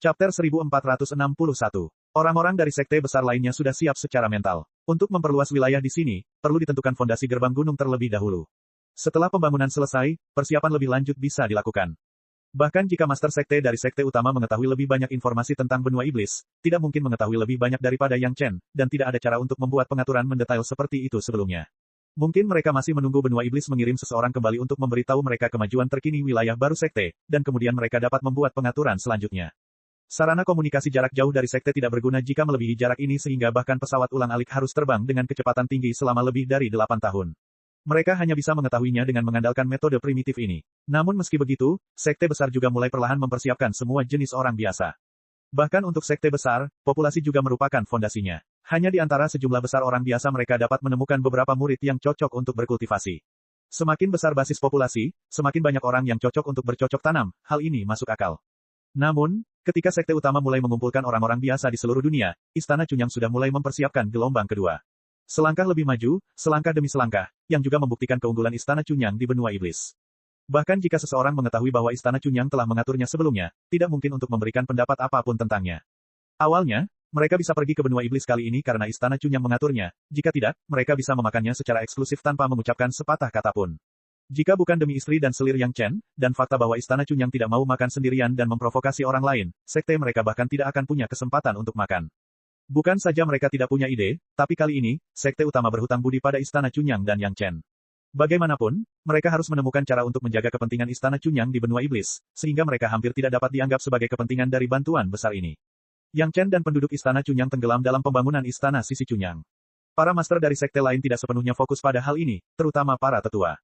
Chapter 1461. Orang-orang dari sekte besar lainnya sudah siap secara mental. Untuk memperluas wilayah di sini, perlu ditentukan fondasi gerbang gunung terlebih dahulu. Setelah pembangunan selesai, persiapan lebih lanjut bisa dilakukan. Bahkan jika master sekte dari sekte utama mengetahui lebih banyak informasi tentang benua iblis, tidak mungkin mengetahui lebih banyak daripada Yang Chen, dan tidak ada cara untuk membuat pengaturan mendetail seperti itu sebelumnya. Mungkin mereka masih menunggu benua iblis mengirim seseorang kembali untuk memberitahu mereka kemajuan terkini wilayah baru sekte, dan kemudian mereka dapat membuat pengaturan selanjutnya. Sarana komunikasi jarak jauh dari sekte tidak berguna jika melebihi jarak ini sehingga bahkan pesawat ulang-alik harus terbang dengan kecepatan tinggi selama lebih dari 8 tahun. Mereka hanya bisa mengetahuinya dengan mengandalkan metode primitif ini. Namun meski begitu, sekte besar juga mulai perlahan mempersiapkan semua jenis orang biasa. Bahkan untuk sekte besar, populasi juga merupakan fondasinya. Hanya di antara sejumlah besar orang biasa mereka dapat menemukan beberapa murid yang cocok untuk berkultivasi. Semakin besar basis populasi, semakin banyak orang yang cocok untuk bercocok tanam, hal ini masuk akal. Namun, ketika sekte utama mulai mengumpulkan orang-orang biasa di seluruh dunia, Istana Chunyang sudah mulai mempersiapkan gelombang kedua. Selangkah lebih maju, selangkah demi selangkah, yang juga membuktikan keunggulan Istana Chunyang di benua iblis. Bahkan jika seseorang mengetahui bahwa Istana Chunyang telah mengaturnya sebelumnya, tidak mungkin untuk memberikan pendapat apapun tentangnya. Awalnya, mereka bisa pergi ke benua iblis kali ini karena Istana Chunyang mengaturnya, jika tidak, mereka bisa memakannya secara eksklusif tanpa mengucapkan sepatah kata pun. Jika bukan demi istri dan selir Yang Chen, dan fakta bahwa Istana Chunyang tidak mau makan sendirian dan memprovokasi orang lain, sekte mereka bahkan tidak akan punya kesempatan untuk makan. Bukan saja mereka tidak punya ide, tapi kali ini, sekte utama berhutang budi pada Istana Chunyang dan Yang Chen. Bagaimanapun, mereka harus menemukan cara untuk menjaga kepentingan Istana Chunyang di benua iblis, sehingga mereka hampir tidak dapat dianggap sebagai kepentingan dari bantuan besar ini. Yang Chen dan penduduk Istana Chunyang tenggelam dalam pembangunan Istana Sisi Chunyang. Para master dari sekte lain tidak sepenuhnya fokus pada hal ini, terutama para tetua.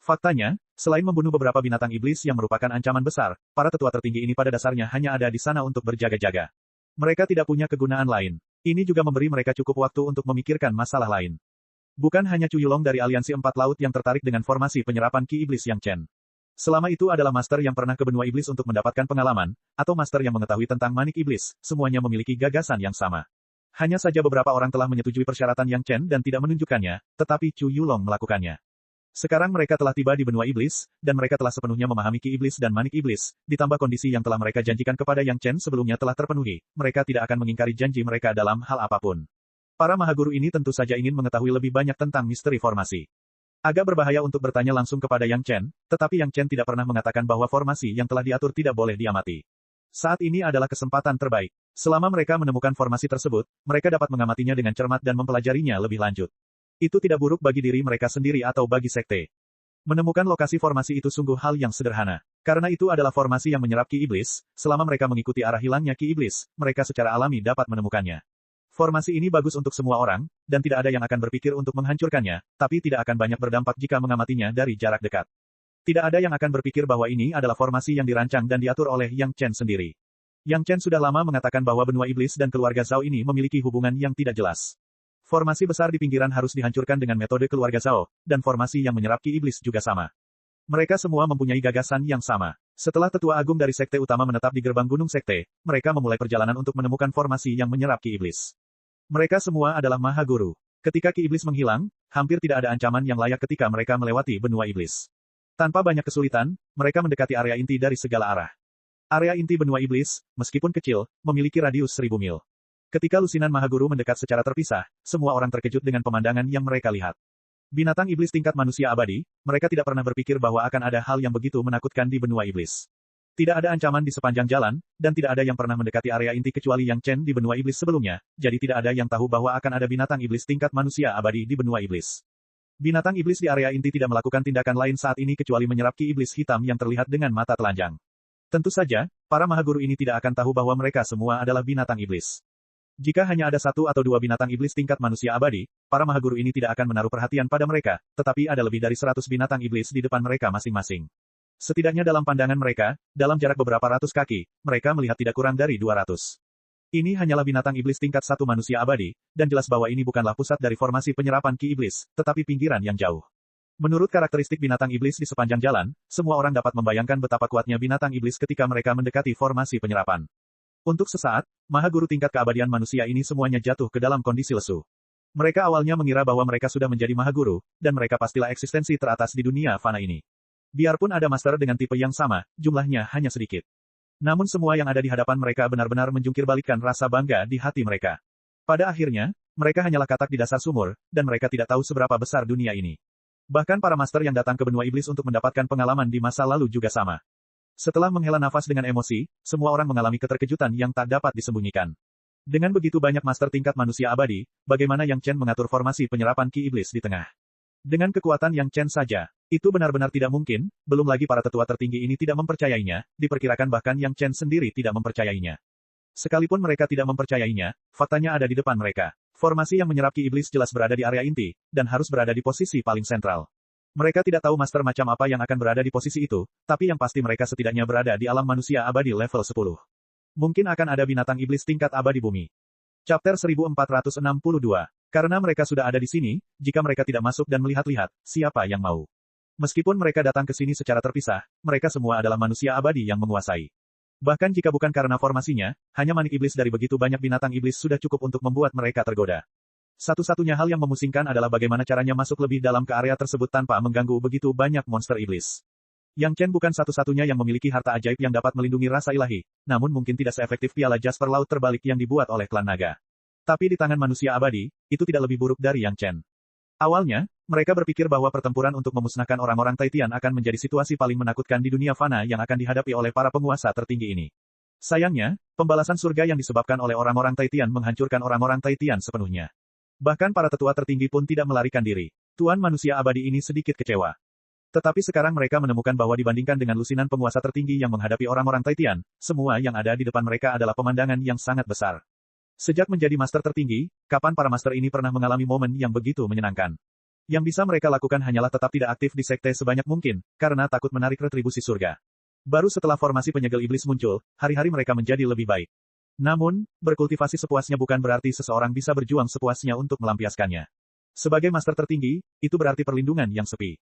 Faktanya, selain membunuh beberapa binatang iblis yang merupakan ancaman besar, para tetua tertinggi ini pada dasarnya hanya ada di sana untuk berjaga-jaga. Mereka tidak punya kegunaan lain. Ini juga memberi mereka cukup waktu untuk memikirkan masalah lain. Bukan hanya Chu Yulong dari Aliansi Empat Laut yang tertarik dengan formasi penyerapan Ki Iblis Yang Chen. Selama itu adalah master yang pernah ke benua iblis untuk mendapatkan pengalaman, atau master yang mengetahui tentang manik iblis, semuanya memiliki gagasan yang sama. Hanya saja beberapa orang telah menyetujui persyaratan Yang Chen dan tidak menunjukkannya, tetapi Chu Yulong melakukannya. Sekarang mereka telah tiba di benua iblis, dan mereka telah sepenuhnya memahami Ki Iblis dan Manik Iblis, ditambah kondisi yang telah mereka janjikan kepada Yang Chen sebelumnya telah terpenuhi, mereka tidak akan mengingkari janji mereka dalam hal apapun. Para mahaguru ini tentu saja ingin mengetahui lebih banyak tentang misteri formasi. Agak berbahaya untuk bertanya langsung kepada Yang Chen, tetapi Yang Chen tidak pernah mengatakan bahwa formasi yang telah diatur tidak boleh diamati. Saat ini adalah kesempatan terbaik. Selama mereka menemukan formasi tersebut, mereka dapat mengamatinya dengan cermat dan mempelajarinya lebih lanjut. Itu tidak buruk bagi diri mereka sendiri atau bagi sekte. Menemukan lokasi formasi itu sungguh hal yang sederhana. Karena itu adalah formasi yang menyerap Ki Iblis, selama mereka mengikuti arah hilangnya Ki Iblis, mereka secara alami dapat menemukannya. Formasi ini bagus untuk semua orang, dan tidak ada yang akan berpikir untuk menghancurkannya, tapi tidak akan banyak berdampak jika mengamatinya dari jarak dekat. Tidak ada yang akan berpikir bahwa ini adalah formasi yang dirancang dan diatur oleh Yang Chen sendiri. Yang Chen sudah lama mengatakan bahwa benua iblis dan keluarga Zhao ini memiliki hubungan yang tidak jelas. Formasi besar di pinggiran harus dihancurkan dengan metode keluarga Zhao, dan formasi yang menyerap Ki Iblis juga sama. Mereka semua mempunyai gagasan yang sama. Setelah tetua agung dari sekte utama menetap di gerbang gunung sekte, mereka memulai perjalanan untuk menemukan formasi yang menyerap Ki Iblis. Mereka semua adalah mahaguru. Ketika Ki Iblis menghilang, hampir tidak ada ancaman yang layak ketika mereka melewati benua iblis. Tanpa banyak kesulitan, mereka mendekati area inti dari segala arah. Area inti benua iblis, meskipun kecil, memiliki radius 1000 mil. Ketika lusinan mahaguru mendekat secara terpisah, semua orang terkejut dengan pemandangan yang mereka lihat. Binatang iblis tingkat manusia abadi, mereka tidak pernah berpikir bahwa akan ada hal yang begitu menakutkan di benua iblis. Tidak ada ancaman di sepanjang jalan, dan tidak ada yang pernah mendekati area inti kecuali Yang Chen di benua iblis sebelumnya, jadi tidak ada yang tahu bahwa akan ada binatang iblis tingkat manusia abadi di benua iblis. Binatang iblis di area inti tidak melakukan tindakan lain saat ini kecuali menyerap Ki Iblis hitam yang terlihat dengan mata telanjang. Tentu saja, para mahaguru ini tidak akan tahu bahwa mereka semua adalah binatang iblis. Jika hanya ada satu atau dua binatang iblis tingkat manusia abadi, para mahaguru ini tidak akan menaruh perhatian pada mereka, tetapi ada lebih dari 100 binatang iblis di depan mereka masing-masing. Setidaknya dalam pandangan mereka, dalam jarak beberapa ratus kaki, mereka melihat tidak kurang dari 200. Ini hanyalah binatang iblis tingkat satu manusia abadi, dan jelas bahwa ini bukanlah pusat dari formasi penyerapan Ki Iblis, tetapi pinggiran yang jauh. Menurut karakteristik binatang iblis di sepanjang jalan, semua orang dapat membayangkan betapa kuatnya binatang iblis ketika mereka mendekati formasi penyerapan. Untuk sesaat, mahaguru tingkat keabadian manusia ini semuanya jatuh ke dalam kondisi lesu. Mereka awalnya mengira bahwa mereka sudah menjadi mahaguru, dan mereka pastilah eksistensi teratas di dunia fana ini. Biarpun ada master dengan tipe yang sama, jumlahnya hanya sedikit. Namun semua yang ada di hadapan mereka benar-benar menjungkirbalikkan rasa bangga di hati mereka. Pada akhirnya, mereka hanyalah katak di dasar sumur, dan mereka tidak tahu seberapa besar dunia ini. Bahkan para master yang datang ke benua iblis untuk mendapatkan pengalaman di masa lalu juga sama. Setelah menghela nafas dengan emosi, semua orang mengalami keterkejutan yang tak dapat disembunyikan. Dengan begitu banyak master tingkat manusia abadi, bagaimana Yang Chen mengatur formasi penyerapan ki iblis di tengah? Dengan kekuatan Yang Chen saja, itu benar-benar tidak mungkin, belum lagi para tetua tertinggi ini tidak mempercayainya, diperkirakan bahkan Yang Chen sendiri tidak mempercayainya. Sekalipun mereka tidak mempercayainya, faktanya ada di depan mereka. Formasi yang menyerap ki iblis jelas berada di area inti, dan harus berada di posisi paling sentral. Mereka tidak tahu master macam apa yang akan berada di posisi itu, tapi yang pasti mereka setidaknya berada di alam manusia abadi level 10. Mungkin akan ada binatang iblis tingkat abadi bumi. Chapter 1462. Karena mereka sudah ada di sini, jika mereka tidak masuk dan melihat-lihat, siapa yang mau? Meskipun mereka datang ke sini secara terpisah, mereka semua adalah manusia abadi yang menguasai. Bahkan jika bukan karena formasinya, hanya manik iblis dari begitu banyak binatang iblis sudah cukup untuk membuat mereka tergoda. Satu-satunya hal yang memusingkan adalah bagaimana caranya masuk lebih dalam ke area tersebut tanpa mengganggu begitu banyak monster iblis. Yang Chen bukan satu-satunya yang memiliki harta ajaib yang dapat melindungi rasa ilahi, namun mungkin tidak seefektif piala Jasper laut terbalik yang dibuat oleh klan naga. Tapi di tangan manusia abadi, itu tidak lebih buruk dari Yang Chen. Awalnya, mereka berpikir bahwa pertempuran untuk memusnahkan orang-orang Taitian akan menjadi situasi paling menakutkan di dunia fana yang akan dihadapi oleh para penguasa tertinggi ini. Sayangnya, pembalasan surga yang disebabkan oleh orang-orang Taitian menghancurkan orang-orang Taitian sepenuhnya. Bahkan para tetua tertinggi pun tidak melarikan diri. Tuan manusia abadi ini sedikit kecewa. Tetapi sekarang mereka menemukan bahwa dibandingkan dengan lusinan penguasa tertinggi yang menghadapi orang-orang Taitian, semua yang ada di depan mereka adalah pemandangan yang sangat besar. Sejak menjadi master tertinggi, kapan para master ini pernah mengalami momen yang begitu menyenangkan? Yang bisa mereka lakukan hanyalah tetap tidak aktif di sekte sebanyak mungkin, karena takut menarik retribusi surga. Baru setelah formasi penyegel iblis muncul, hari-hari mereka menjadi lebih baik. Namun, berkultivasi sepuasnya bukan berarti seseorang bisa berjuang sepuasnya untuk melampiaskannya. Sebagai master tertinggi, itu berarti perlindungan yang sepi.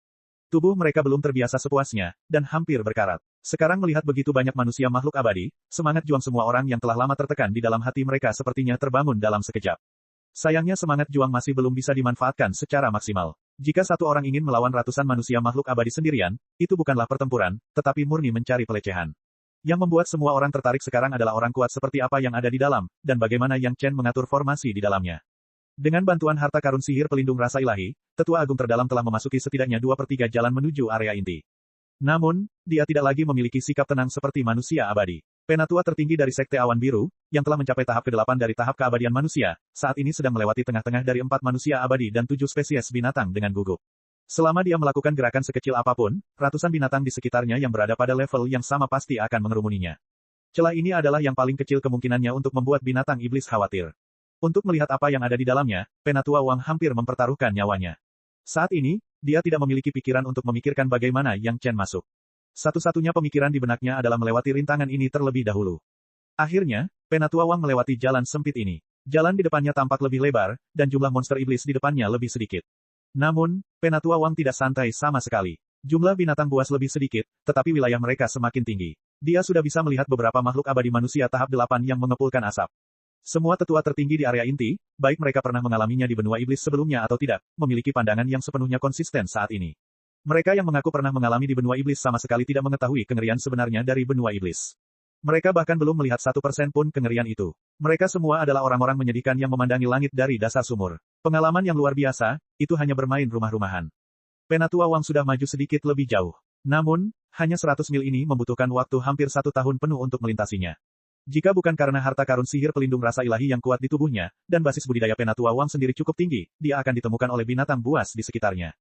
Tubuh mereka belum terbiasa sepuasnya, dan hampir berkarat. Sekarang melihat begitu banyak manusia makhluk abadi, semangat juang semua orang yang telah lama tertekan di dalam hati mereka sepertinya terbangun dalam sekejap. Sayangnya semangat juang masih belum bisa dimanfaatkan secara maksimal. Jika satu orang ingin melawan ratusan manusia makhluk abadi sendirian, itu bukanlah pertempuran, tetapi murni mencari pelecehan. Yang membuat semua orang tertarik sekarang adalah orang kuat seperti apa yang ada di dalam, dan bagaimana Yang Chen mengatur formasi di dalamnya. Dengan bantuan harta karun sihir pelindung rasa ilahi, Tetua Agung Terdalam telah memasuki setidaknya 2/3 jalan menuju area inti. Namun, dia tidak lagi memiliki sikap tenang seperti manusia abadi. Penatua tertinggi dari Sekte Awan Biru, yang telah mencapai tahap ke-8 dari tahap keabadian manusia, saat ini sedang melewati tengah-tengah dari 4 manusia abadi dan 7 spesies binatang dengan gugup. Selama dia melakukan gerakan sekecil apapun, ratusan binatang di sekitarnya yang berada pada level yang sama pasti akan mengerumuninya. Celah ini adalah yang paling kecil kemungkinannya untuk membuat binatang iblis khawatir. Untuk melihat apa yang ada di dalamnya, Penatua Wang hampir mempertaruhkan nyawanya. Saat ini, dia tidak memiliki pikiran untuk memikirkan bagaimana Yang Chen masuk. Satu-satunya pemikiran di benaknya adalah melewati rintangan ini terlebih dahulu. Akhirnya, Penatua Wang melewati jalan sempit ini. Jalan di depannya tampak lebih lebar, dan jumlah monster iblis di depannya lebih sedikit. Namun, Penatua Wang tidak santai sama sekali. Jumlah binatang buas lebih sedikit, tetapi wilayah mereka semakin tinggi. Dia sudah bisa melihat beberapa makhluk abadi manusia tahap 8 yang mengepulkan asap. Semua tetua tertinggi di area inti, baik mereka pernah mengalaminya di benua iblis sebelumnya atau tidak, memiliki pandangan yang sepenuhnya konsisten saat ini. Mereka yang mengaku pernah mengalami di benua iblis sama sekali tidak mengetahui kengerian sebenarnya dari benua iblis. Mereka bahkan belum melihat 1% pun kengerian itu. Mereka semua adalah orang-orang menyedihkan yang memandangi langit dari dasar sumur. Pengalaman yang luar biasa, itu hanya bermain rumah-rumahan. Penatua Wang sudah maju sedikit lebih jauh. Namun, hanya 100 mil ini membutuhkan waktu hampir 1 tahun penuh untuk melintasinya. Jika bukan karena harta karun sihir pelindung rasa ilahi yang kuat di tubuhnya, dan basis budidaya Penatua Wang sendiri cukup tinggi, dia akan ditemukan oleh binatang buas di sekitarnya.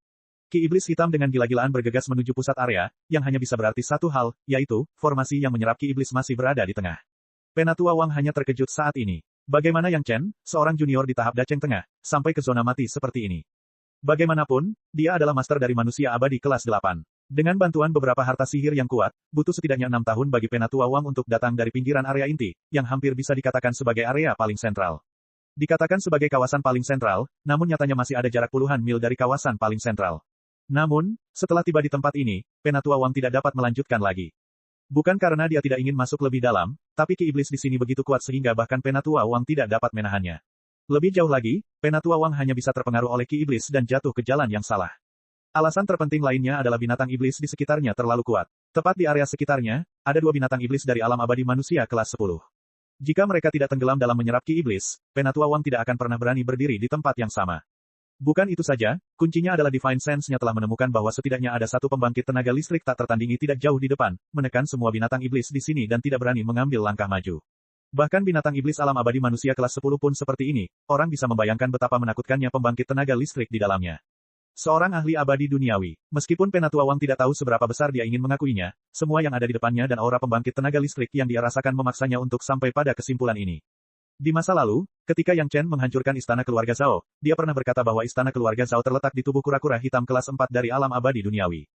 Ki iblis hitam dengan gila-gilaan bergegas menuju pusat area, yang hanya bisa berarti satu hal, yaitu, formasi yang menyerap ki iblis masih berada di tengah. Penatua Wang hanya terkejut saat ini. Bagaimana Yang Chen, seorang junior di tahap daceng tengah, sampai ke zona mati seperti ini? Bagaimanapun, dia adalah master dari manusia abadi kelas 8. Dengan bantuan beberapa harta sihir yang kuat, butuh setidaknya 6 tahun bagi Penatua Wang untuk datang dari pinggiran area inti, yang hampir bisa dikatakan sebagai area paling sentral. Dikatakan sebagai kawasan paling sentral, namun nyatanya masih ada jarak puluhan mil dari kawasan paling sentral. Namun, setelah tiba di tempat ini, Penatua Wang tidak dapat melanjutkan lagi. Bukan karena dia tidak ingin masuk lebih dalam, tapi ki iblis di sini begitu kuat sehingga bahkan Penatua Wang tidak dapat menahannya. Lebih jauh lagi, Penatua Wang hanya bisa terpengaruh oleh ki iblis dan jatuh ke jalan yang salah. Alasan terpenting lainnya adalah binatang iblis di sekitarnya terlalu kuat. Tepat di area sekitarnya, ada dua binatang iblis dari alam abadi manusia kelas 10. Jika mereka tidak tenggelam dalam menyerap ki iblis, Penatua Wang tidak akan pernah berani berdiri di tempat yang sama. Bukan itu saja, kuncinya adalah Divine Sense-nya telah menemukan bahwa setidaknya ada satu pembangkit tenaga listrik tak tertandingi tidak jauh di depan, menekan semua binatang iblis di sini dan tidak berani mengambil langkah maju. Bahkan binatang iblis alam abadi manusia kelas 10 pun seperti ini, orang bisa membayangkan betapa menakutkannya pembangkit tenaga listrik di dalamnya. Seorang ahli abadi duniawi. Meskipun Penatua Wang tidak tahu seberapa besar dia ingin mengakuinya, semua yang ada di depannya dan aura pembangkit tenaga listrik yang dia rasakan memaksanya untuk sampai pada kesimpulan ini. Di masa lalu, ketika Yang Chen menghancurkan istana keluarga Zhao, dia pernah berkata bahwa istana keluarga Zhao terletak di tubuh kura-kura hitam kelas 4 dari alam abadi duniawi.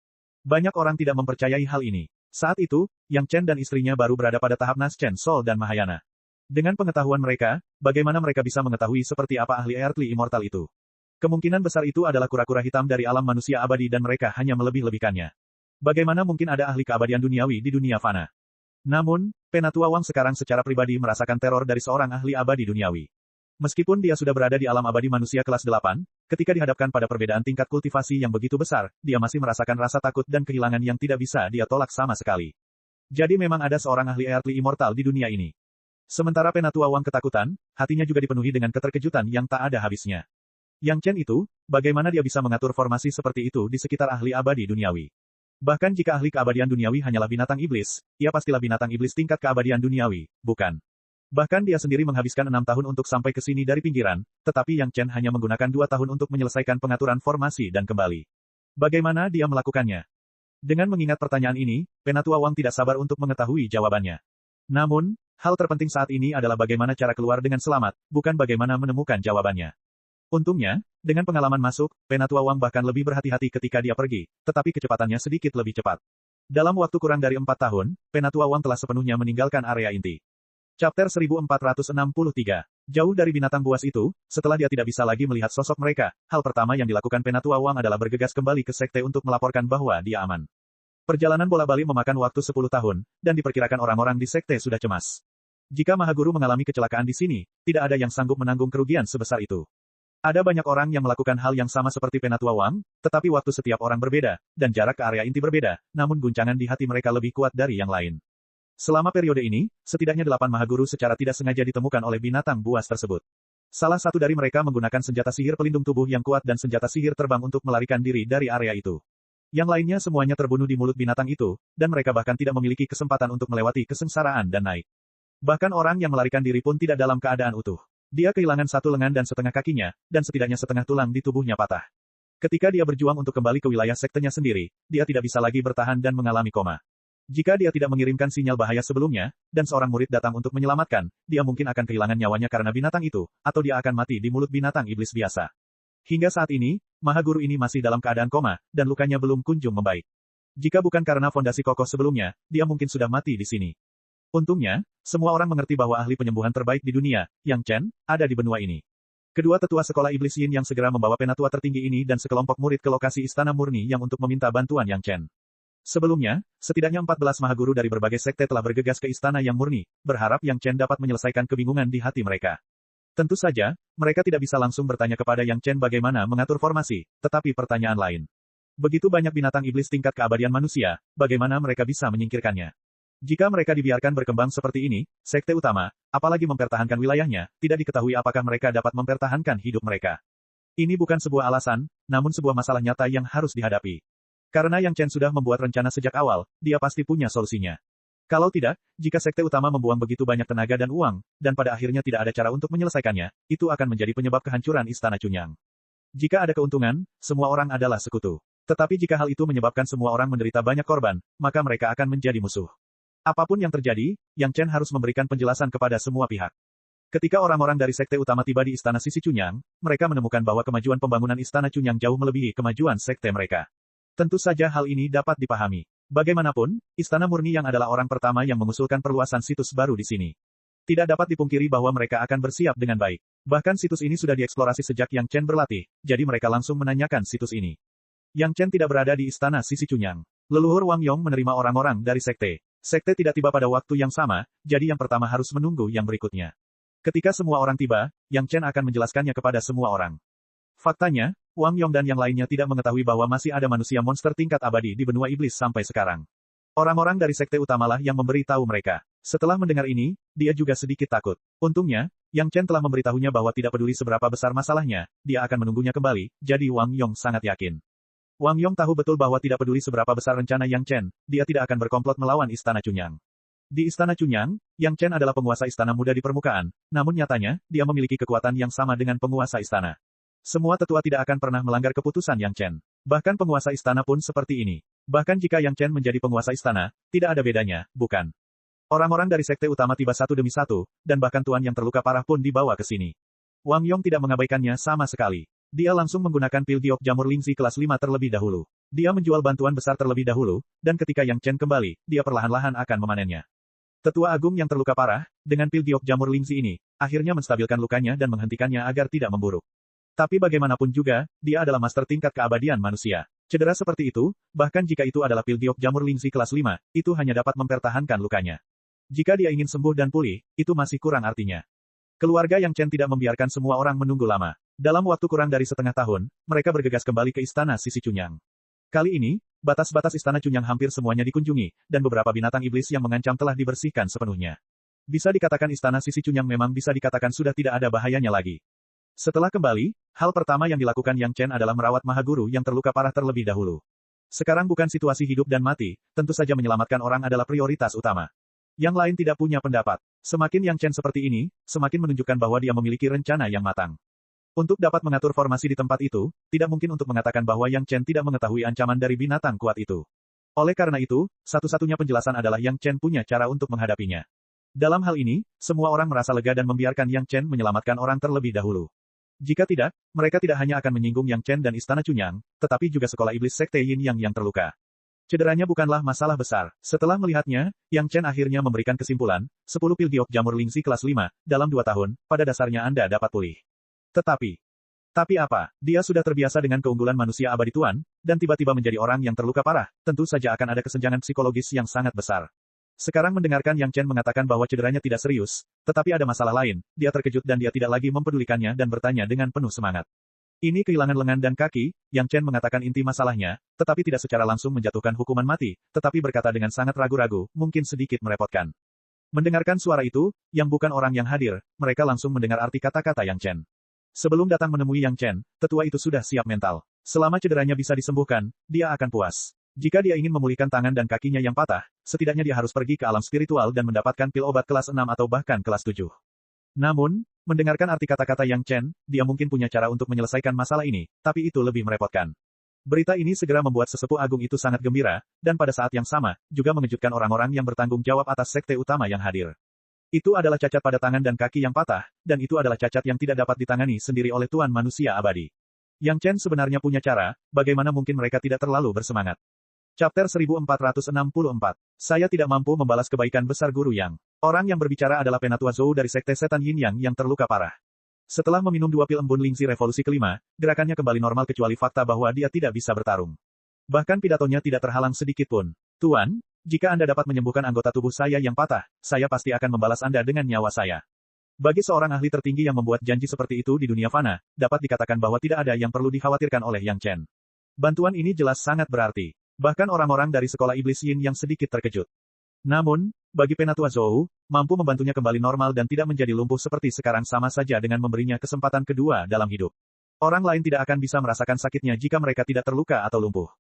Banyak orang tidak mempercayai hal ini. Saat itu, Yang Chen dan istrinya baru berada pada tahap Naschen Soul dan Mahayana. Dengan pengetahuan mereka, bagaimana mereka bisa mengetahui seperti apa ahli Earthly Immortal itu? Kemungkinan besar itu adalah kura-kura hitam dari alam manusia abadi dan mereka hanya melebih-lebihkannya. Bagaimana mungkin ada ahli keabadian duniawi di dunia fana? Namun, Penatua Wang sekarang secara pribadi merasakan teror dari seorang ahli abadi duniawi. Meskipun dia sudah berada di alam abadi manusia kelas 8, ketika dihadapkan pada perbedaan tingkat kultivasi yang begitu besar, dia masih merasakan rasa takut dan kehilangan yang tidak bisa dia tolak sama sekali. Jadi memang ada seorang ahli Earthly Immortal di dunia ini. Sementara Penatua Wang ketakutan, hatinya juga dipenuhi dengan keterkejutan yang tak ada habisnya. Yang Chen itu, bagaimana dia bisa mengatur formasi seperti itu di sekitar ahli abadi duniawi? Bahkan jika ahli keabadian duniawi hanyalah binatang iblis, ia pastilah binatang iblis tingkat keabadian duniawi, bukan? Bahkan dia sendiri menghabiskan 6 tahun untuk sampai ke sini dari pinggiran, tetapi Yang Chen hanya menggunakan 2 tahun untuk menyelesaikan pengaturan formasi dan kembali. Bagaimana dia melakukannya? Dengan mengingat pertanyaan ini, Penatua Wang tidak sabar untuk mengetahui jawabannya. Namun, hal terpenting saat ini adalah bagaimana cara keluar dengan selamat, bukan bagaimana menemukan jawabannya. Untungnya, dengan pengalaman masuk, Penatua Wang bahkan lebih berhati-hati ketika dia pergi, tetapi kecepatannya sedikit lebih cepat. Dalam waktu kurang dari 4 tahun, Penatua Wang telah sepenuhnya meninggalkan area inti. Chapter 1463. Jauh dari binatang buas itu, setelah dia tidak bisa lagi melihat sosok mereka, hal pertama yang dilakukan Penatua Wang adalah bergegas kembali ke sekte untuk melaporkan bahwa dia aman. Perjalanan bola-balik memakan waktu 10 tahun, dan diperkirakan orang-orang di sekte sudah cemas. Jika Mahaguru mengalami kecelakaan di sini, tidak ada yang sanggup menanggung kerugian sebesar itu. Ada banyak orang yang melakukan hal yang sama seperti Penatua Wang, tetapi waktu setiap orang berbeda, dan jarak ke area inti berbeda, namun guncangan di hati mereka lebih kuat dari yang lain. Selama periode ini, setidaknya 8 Mahaguru secara tidak sengaja ditemukan oleh binatang buas tersebut. Salah satu dari mereka menggunakan senjata sihir pelindung tubuh yang kuat dan senjata sihir terbang untuk melarikan diri dari area itu. Yang lainnya semuanya terbunuh di mulut binatang itu, dan mereka bahkan tidak memiliki kesempatan untuk melewati kesengsaraan dan naik. Bahkan orang yang melarikan diri pun tidak dalam keadaan utuh. Dia kehilangan satu lengan dan setengah kakinya, dan setidaknya setengah tulang di tubuhnya patah. Ketika dia berjuang untuk kembali ke wilayah sektenya sendiri, dia tidak bisa lagi bertahan dan mengalami koma. Jika dia tidak mengirimkan sinyal bahaya sebelumnya, dan seorang murid datang untuk menyelamatkan, dia mungkin akan kehilangan nyawanya karena binatang itu, atau dia akan mati di mulut binatang iblis biasa. Hingga saat ini, Mahaguru ini masih dalam keadaan koma, dan lukanya belum kunjung membaik. Jika bukan karena fondasi kokoh sebelumnya, dia mungkin sudah mati di sini. Untungnya, semua orang mengerti bahwa ahli penyembuhan terbaik di dunia, Yang Chen, ada di benua ini. Kedua tetua sekolah iblis Yin yang segera membawa penatua tertinggi ini dan sekelompok murid ke lokasi Istana Murni yang untuk meminta bantuan Yang Chen. Sebelumnya, setidaknya 14 mahaguru dari berbagai sekte telah bergegas ke Istana yang Murni, berharap Yang Chen dapat menyelesaikan kebingungan di hati mereka. Tentu saja, mereka tidak bisa langsung bertanya kepada Yang Chen bagaimana mengatur formasi, tetapi pertanyaan lain. Begitu banyak binatang iblis tingkat keabadian manusia, bagaimana mereka bisa menyingkirkannya? Jika mereka dibiarkan berkembang seperti ini, sekte utama, apalagi mempertahankan wilayahnya, tidak diketahui apakah mereka dapat mempertahankan hidup mereka. Ini bukan sebuah alasan, namun sebuah masalah nyata yang harus dihadapi. Karena Yang Chen sudah membuat rencana sejak awal, dia pasti punya solusinya. Kalau tidak, jika sekte utama membuang begitu banyak tenaga dan uang, dan pada akhirnya tidak ada cara untuk menyelesaikannya, itu akan menjadi penyebab kehancuran Istana Chunyang. Jika ada keuntungan, semua orang adalah sekutu. Tetapi jika hal itu menyebabkan semua orang menderita banyak korban, maka mereka akan menjadi musuh. Apapun yang terjadi, Yang Chen harus memberikan penjelasan kepada semua pihak. Ketika orang-orang dari sekte utama tiba di Istana Sisi Chunyang, mereka menemukan bahwa kemajuan pembangunan Istana Chunyang jauh melebihi kemajuan sekte mereka. Tentu saja hal ini dapat dipahami. Bagaimanapun, Istana Murni yang adalah orang pertama yang mengusulkan perluasan situs baru di sini. Tidak dapat dipungkiri bahwa mereka akan bersiap dengan baik. Bahkan situs ini sudah dieksplorasi sejak Yang Chen berlatih, jadi mereka langsung menanyakan situs ini. Yang Chen tidak berada di Istana Sisi Chunyang. Leluhur Wang Yong menerima orang-orang dari sekte. Sekte tidak tiba pada waktu yang sama, jadi yang pertama harus menunggu yang berikutnya. Ketika semua orang tiba, Yang Chen akan menjelaskannya kepada semua orang. Faktanya, Wang Yong dan yang lainnya tidak mengetahui bahwa masih ada manusia monster tingkat abadi di benua iblis sampai sekarang. Orang-orang dari sekte utamalah yang memberi tahu mereka. Setelah mendengar ini, dia juga sedikit takut. Untungnya, Yang Chen telah memberitahunya bahwa tidak peduli seberapa besar masalahnya, dia akan menunggunya kembali, jadi Wang Yong sangat yakin. Wang Yong tahu betul bahwa tidak peduli seberapa besar rencana Yang Chen, dia tidak akan berkomplot melawan Istana Chunyang. Di Istana Chunyang, Yang Chen adalah penguasa istana muda di permukaan, namun nyatanya, dia memiliki kekuatan yang sama dengan penguasa istana. Semua tetua tidak akan pernah melanggar keputusan Yang Chen. Bahkan penguasa istana pun seperti ini. Bahkan jika Yang Chen menjadi penguasa istana, tidak ada bedanya, bukan? Orang-orang dari sekte utama tiba satu demi satu, dan bahkan tuan yang terluka parah pun dibawa ke sini. Wang Yong tidak mengabaikannya sama sekali. Dia langsung menggunakan pil giok jamur Lingzi kelas 5 terlebih dahulu. Dia menjual bantuan besar terlebih dahulu, dan ketika Yang Chen kembali, dia perlahan-lahan akan memanennya. Tetua agung yang terluka parah, dengan pil giok jamur Lingzi ini, akhirnya menstabilkan lukanya dan menghentikannya agar tidak memburuk. Tapi bagaimanapun juga, dia adalah master tingkat keabadian manusia. Cedera seperti itu, bahkan jika itu adalah pil giok jamur Lingzi kelas 5, itu hanya dapat mempertahankan lukanya. Jika dia ingin sembuh dan pulih, itu masih kurang artinya. Keluarga Yang Chen tidak membiarkan semua orang menunggu lama. Dalam waktu kurang dari setengah tahun, mereka bergegas kembali ke istana Sisi Chunyang. Kali ini, batas-batas istana Chunyang hampir semuanya dikunjungi, dan beberapa binatang iblis yang mengancam telah dibersihkan sepenuhnya. Bisa dikatakan istana Sisi Chunyang memang bisa dikatakan sudah tidak ada bahayanya lagi. Setelah kembali, hal pertama yang dilakukan Yang Chen adalah merawat Mahaguru yang terluka parah terlebih dahulu. Sekarang bukan situasi hidup dan mati, tentu saja menyelamatkan orang adalah prioritas utama. Yang lain tidak punya pendapat. Semakin Yang Chen seperti ini, semakin menunjukkan bahwa dia memiliki rencana yang matang. Untuk dapat mengatur formasi di tempat itu, tidak mungkin untuk mengatakan bahwa Yang Chen tidak mengetahui ancaman dari binatang kuat itu. Oleh karena itu, satu-satunya penjelasan adalah Yang Chen punya cara untuk menghadapinya. Dalam hal ini, semua orang merasa lega dan membiarkan Yang Chen menyelamatkan orang terlebih dahulu. Jika tidak, mereka tidak hanya akan menyinggung Yang Chen dan Istana Chunyang, tetapi juga sekolah iblis Sekte Yin yang terluka. Cederanya bukanlah masalah besar. Setelah melihatnya, Yang Chen akhirnya memberikan kesimpulan, 10 pil giok jamur Lingzi kelas 5, dalam 2 tahun, pada dasarnya Anda dapat pulih. Tapi apa? Dia sudah terbiasa dengan keunggulan manusia abadi tuan, dan tiba-tiba menjadi orang yang terluka parah, tentu saja akan ada kesenjangan psikologis yang sangat besar. Sekarang mendengarkan Yang Chen mengatakan bahwa cederanya tidak serius, tetapi ada masalah lain, dia terkejut dan dia tidak lagi mempedulikannya dan bertanya dengan penuh semangat. Ini kehilangan lengan dan kaki, Yang Chen mengatakan inti masalahnya, tetapi tidak secara langsung menjatuhkan hukuman mati, tetapi berkata dengan sangat ragu-ragu, mungkin sedikit merepotkan. Mendengarkan suara itu, yang bukan orang yang hadir, mereka langsung mendengar arti kata-kata Yang Chen. Sebelum datang menemui Yang Chen, tetua itu sudah siap mental. Selama cederanya bisa disembuhkan, dia akan puas. Jika dia ingin memulihkan tangan dan kakinya yang patah, setidaknya dia harus pergi ke alam spiritual dan mendapatkan pil obat kelas 6 atau bahkan kelas 7. Namun, mendengarkan arti kata-kata Yang Chen, dia mungkin punya cara untuk menyelesaikan masalah ini, tapi itu lebih merepotkan. Berita ini segera membuat sesepuh agung itu sangat gembira, dan pada saat yang sama, juga mengejutkan orang-orang yang bertanggung jawab atas sekte utama yang hadir. Itu adalah cacat pada tangan dan kaki yang patah, dan itu adalah cacat yang tidak dapat ditangani sendiri oleh Tuan Manusia Abadi. Yang Chen sebenarnya punya cara, bagaimana mungkin mereka tidak terlalu bersemangat. Chapter 1464. Saya tidak mampu membalas kebaikan besar Guru Yang. Orang yang berbicara adalah Penatua Zhou dari Sekte Setan Yin yang terluka parah. Setelah meminum 2 pil embun Lingzi revolusi kelima, gerakannya kembali normal kecuali fakta bahwa dia tidak bisa bertarung. Bahkan pidatonya tidak terhalang sedikit pun. Tuan, jika Anda dapat menyembuhkan anggota tubuh saya yang patah, saya pasti akan membalas Anda dengan nyawa saya. Bagi seorang ahli tertinggi yang membuat janji seperti itu di dunia fana, dapat dikatakan bahwa tidak ada yang perlu dikhawatirkan oleh Yang Chen. Bantuan ini jelas sangat berarti. Bahkan orang-orang dari sekolah iblis Yin yang sedikit terkejut. Namun, bagi Penatua Zhou, mampu membantunya kembali normal dan tidak menjadi lumpuh seperti sekarang sama saja dengan memberinya kesempatan kedua dalam hidup. Orang lain tidak akan bisa merasakan sakitnya jika mereka tidak terluka atau lumpuh.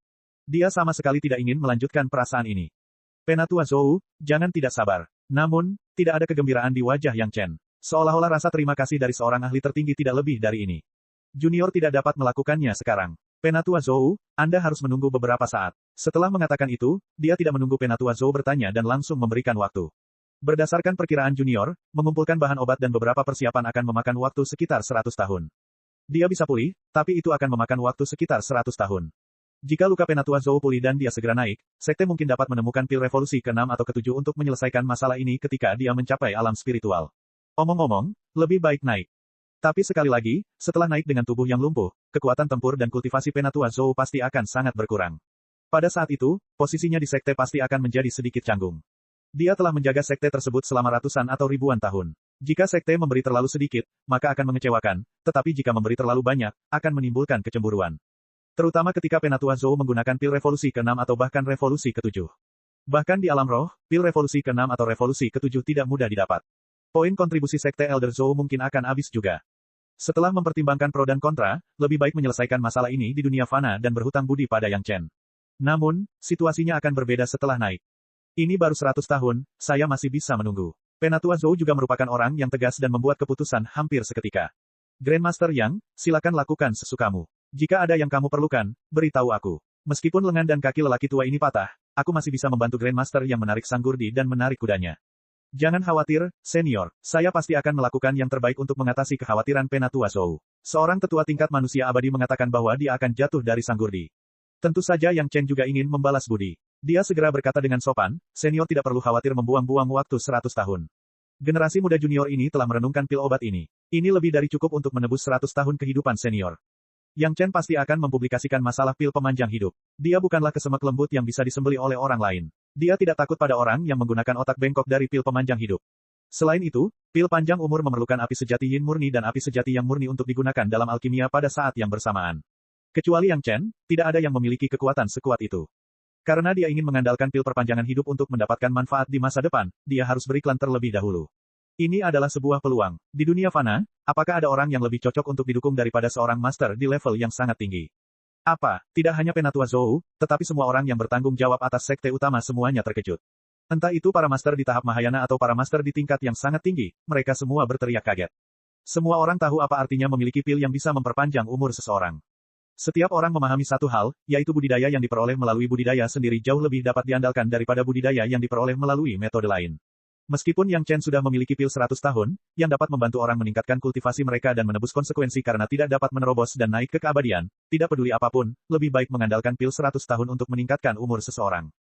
Dia sama sekali tidak ingin melanjutkan perasaan ini. Penatua Zhou, jangan tidak sabar. Namun, tidak ada kegembiraan di wajah Yang Chen. Seolah-olah rasa terima kasih dari seorang ahli tertinggi tidak lebih dari ini. Junior tidak dapat melakukannya sekarang. Penatua Zhou, Anda harus menunggu beberapa saat. Setelah mengatakan itu, dia tidak menunggu Penatua Zhou bertanya dan langsung memberikan waktu. Berdasarkan perkiraan Junior, mengumpulkan bahan obat dan beberapa persiapan akan memakan waktu sekitar 100 tahun. Dia bisa pulih, tapi itu akan memakan waktu sekitar 100 tahun. Jika luka Penatua Zhou pulih dan dia segera naik, sekte mungkin dapat menemukan pil revolusi ke-6 atau ke-7 untuk menyelesaikan masalah ini ketika dia mencapai alam spiritual. Omong-omong, lebih baik naik. Tapi sekali lagi, setelah naik dengan tubuh yang lumpuh, kekuatan tempur dan kultivasi Penatua Zhou pasti akan sangat berkurang. Pada saat itu, posisinya di sekte pasti akan menjadi sedikit canggung. Dia telah menjaga sekte tersebut selama ratusan atau ribuan tahun. Jika sekte memberi terlalu sedikit, maka akan mengecewakan, tetapi jika memberi terlalu banyak, akan menimbulkan kecemburuan. Terutama ketika Penatua Zhou menggunakan pil revolusi ke-6 atau bahkan revolusi ke-7. Bahkan di alam roh, pil revolusi ke-6 atau revolusi ke-7 tidak mudah didapat. Poin kontribusi Sekte Elder Zhou mungkin akan habis juga. Setelah mempertimbangkan pro dan kontra, lebih baik menyelesaikan masalah ini di dunia fana dan berhutang budi pada Yang Chen. Namun, situasinya akan berbeda setelah naik. Ini baru 100 tahun, saya masih bisa menunggu. Penatua Zhou juga merupakan orang yang tegas dan membuat keputusan hampir seketika. Grandmaster Yang, silakan lakukan sesukamu. Jika ada yang kamu perlukan, beritahu aku. Meskipun lengan dan kaki lelaki tua ini patah, aku masih bisa membantu Grandmaster yang menarik Sanggurdi dan menarik kudanya. Jangan khawatir, senior, saya pasti akan melakukan yang terbaik untuk mengatasi kekhawatiran Penatua Zhou. Seorang tetua tingkat manusia abadi mengatakan bahwa dia akan jatuh dari Sanggurdi. Tentu saja Yang Chen juga ingin membalas budi. Dia segera berkata dengan sopan, senior tidak perlu khawatir membuang-buang waktu 100 tahun. Generasi muda junior ini telah merenungkan pil obat ini. Ini lebih dari cukup untuk menebus 100 tahun kehidupan senior. Yang Chen pasti akan mempublikasikan masalah pil pemanjang hidup. Dia bukanlah kesemek lembut yang bisa disembeli oleh orang lain. Dia tidak takut pada orang yang menggunakan otak bengkok dari pil pemanjang hidup. Selain itu, pil panjang umur memerlukan api sejati yin murni dan api sejati yang murni untuk digunakan dalam alkimia pada saat yang bersamaan. Kecuali Yang Chen, tidak ada yang memiliki kekuatan sekuat itu. Karena dia ingin mengandalkan pil perpanjangan hidup untuk mendapatkan manfaat di masa depan, dia harus beriklan terlebih dahulu. Ini adalah sebuah peluang. Di dunia fana, apakah ada orang yang lebih cocok untuk didukung daripada seorang master di level yang sangat tinggi? Apa, tidak hanya Penatua Zhou, tetapi semua orang yang bertanggung jawab atas sekte utama semuanya terkejut. Entah itu para master di tahap Mahayana atau para master di tingkat yang sangat tinggi, mereka semua berteriak kaget. Semua orang tahu apa artinya memiliki pil yang bisa memperpanjang umur seseorang. Setiap orang memahami satu hal, yaitu budidaya yang diperoleh melalui budidaya sendiri jauh lebih dapat diandalkan daripada budidaya yang diperoleh melalui metode lain. Meskipun Yang Chen sudah memiliki pil 100 tahun, yang dapat membantu orang meningkatkan kultivasi mereka dan menebus konsekuensi karena tidak dapat menerobos dan naik ke keabadian, tidak peduli apapun, lebih baik mengandalkan pil 100 tahun untuk meningkatkan umur seseorang.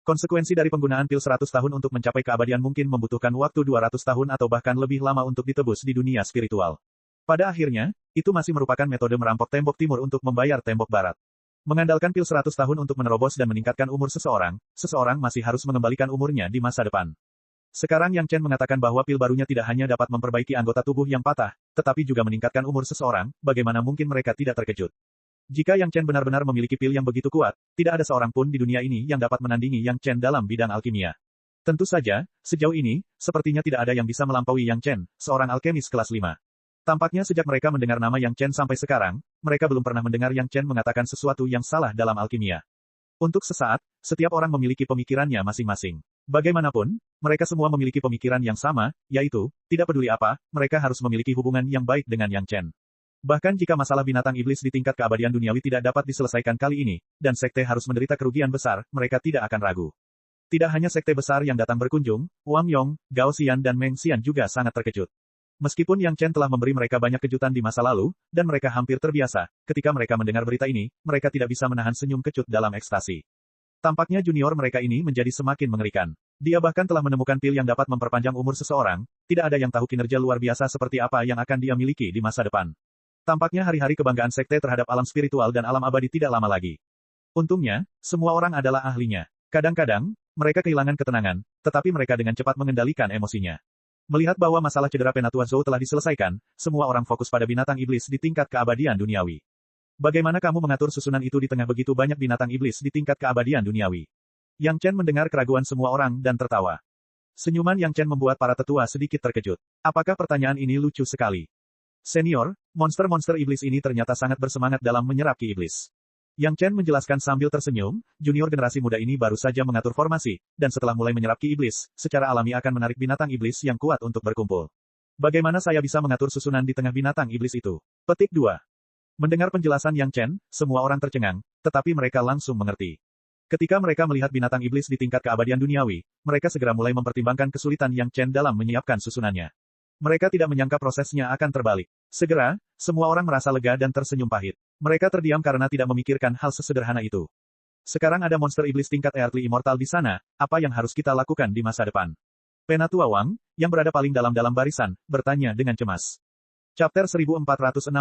Konsekuensi dari penggunaan pil 100 tahun untuk mencapai keabadian mungkin membutuhkan waktu 200 tahun atau bahkan lebih lama untuk ditebus di dunia spiritual. Pada akhirnya, itu masih merupakan metode merampok tembok timur untuk membayar tembok barat. Mengandalkan pil 100 tahun untuk menerobos dan meningkatkan umur seseorang, seseorang masih harus mengembalikan umurnya di masa depan. Sekarang Yang Chen mengatakan bahwa pil barunya tidak hanya dapat memperbaiki anggota tubuh yang patah, tetapi juga meningkatkan umur seseorang, bagaimana mungkin mereka tidak terkejut. Jika Yang Chen benar-benar memiliki pil yang begitu kuat, tidak ada seorang pun di dunia ini yang dapat menandingi Yang Chen dalam bidang alkimia. Tentu saja, sejauh ini, sepertinya tidak ada yang bisa melampaui Yang Chen, seorang alkemis kelas 5. Tampaknya sejak mereka mendengar nama Yang Chen sampai sekarang, mereka belum pernah mendengar Yang Chen mengatakan sesuatu yang salah dalam alkimia. Untuk sesaat, setiap orang memiliki pemikirannya masing-masing. Bagaimanapun, mereka semua memiliki pemikiran yang sama, yaitu, tidak peduli apa, mereka harus memiliki hubungan yang baik dengan Yang Chen. Bahkan jika masalah binatang iblis di tingkat keabadian duniawi tidak dapat diselesaikan kali ini, dan sekte harus menderita kerugian besar, mereka tidak akan ragu. Tidak hanya sekte besar yang datang berkunjung, Wang Yong, Gao Xian dan Meng Xian juga sangat terkejut. Meskipun Yang Chen telah memberi mereka banyak kejutan di masa lalu, dan mereka hampir terbiasa, ketika mereka mendengar berita ini, mereka tidak bisa menahan senyum kecut dalam ekstasi. Tampaknya junior mereka ini menjadi semakin mengerikan. Dia bahkan telah menemukan pil yang dapat memperpanjang umur seseorang, tidak ada yang tahu kinerja luar biasa seperti apa yang akan dia miliki di masa depan. Tampaknya hari-hari kebanggaan sekte terhadap alam spiritual dan alam abadi tidak lama lagi. Untungnya, semua orang adalah ahlinya. Kadang-kadang, mereka kehilangan ketenangan, tetapi mereka dengan cepat mengendalikan emosinya. Melihat bahwa masalah cedera Penatua Zhou telah diselesaikan, semua orang fokus pada binatang iblis di tingkat keabadian duniawi. Bagaimana kamu mengatur susunan itu di tengah begitu banyak binatang iblis di tingkat keabadian duniawi? Yang Chen mendengar keraguan semua orang dan tertawa. Senyuman Yang Chen membuat para tetua sedikit terkejut. Apakah pertanyaan ini lucu sekali? Senior, monster-monster iblis ini ternyata sangat bersemangat dalam menyerap ki iblis. Yang Chen menjelaskan sambil tersenyum, junior generasi muda ini baru saja mengatur formasi, dan setelah mulai menyerap ki iblis, secara alami akan menarik binatang iblis yang kuat untuk berkumpul. Bagaimana saya bisa mengatur susunan di tengah binatang iblis itu? Petik 2. Mendengar penjelasan Yang Chen, semua orang tercengang, tetapi mereka langsung mengerti. Ketika mereka melihat binatang iblis di tingkat keabadian duniawi, mereka segera mulai mempertimbangkan kesulitan Yang Chen dalam menyiapkan susunannya. Mereka tidak menyangka prosesnya akan terbalik. Segera, semua orang merasa lega dan tersenyum pahit. Mereka terdiam karena tidak memikirkan hal sesederhana itu. Sekarang ada monster iblis tingkat Earthly Immortal di sana, apa yang harus kita lakukan di masa depan? Penatua Wang, yang berada paling dalam barisan, bertanya dengan cemas. Chapter 1465.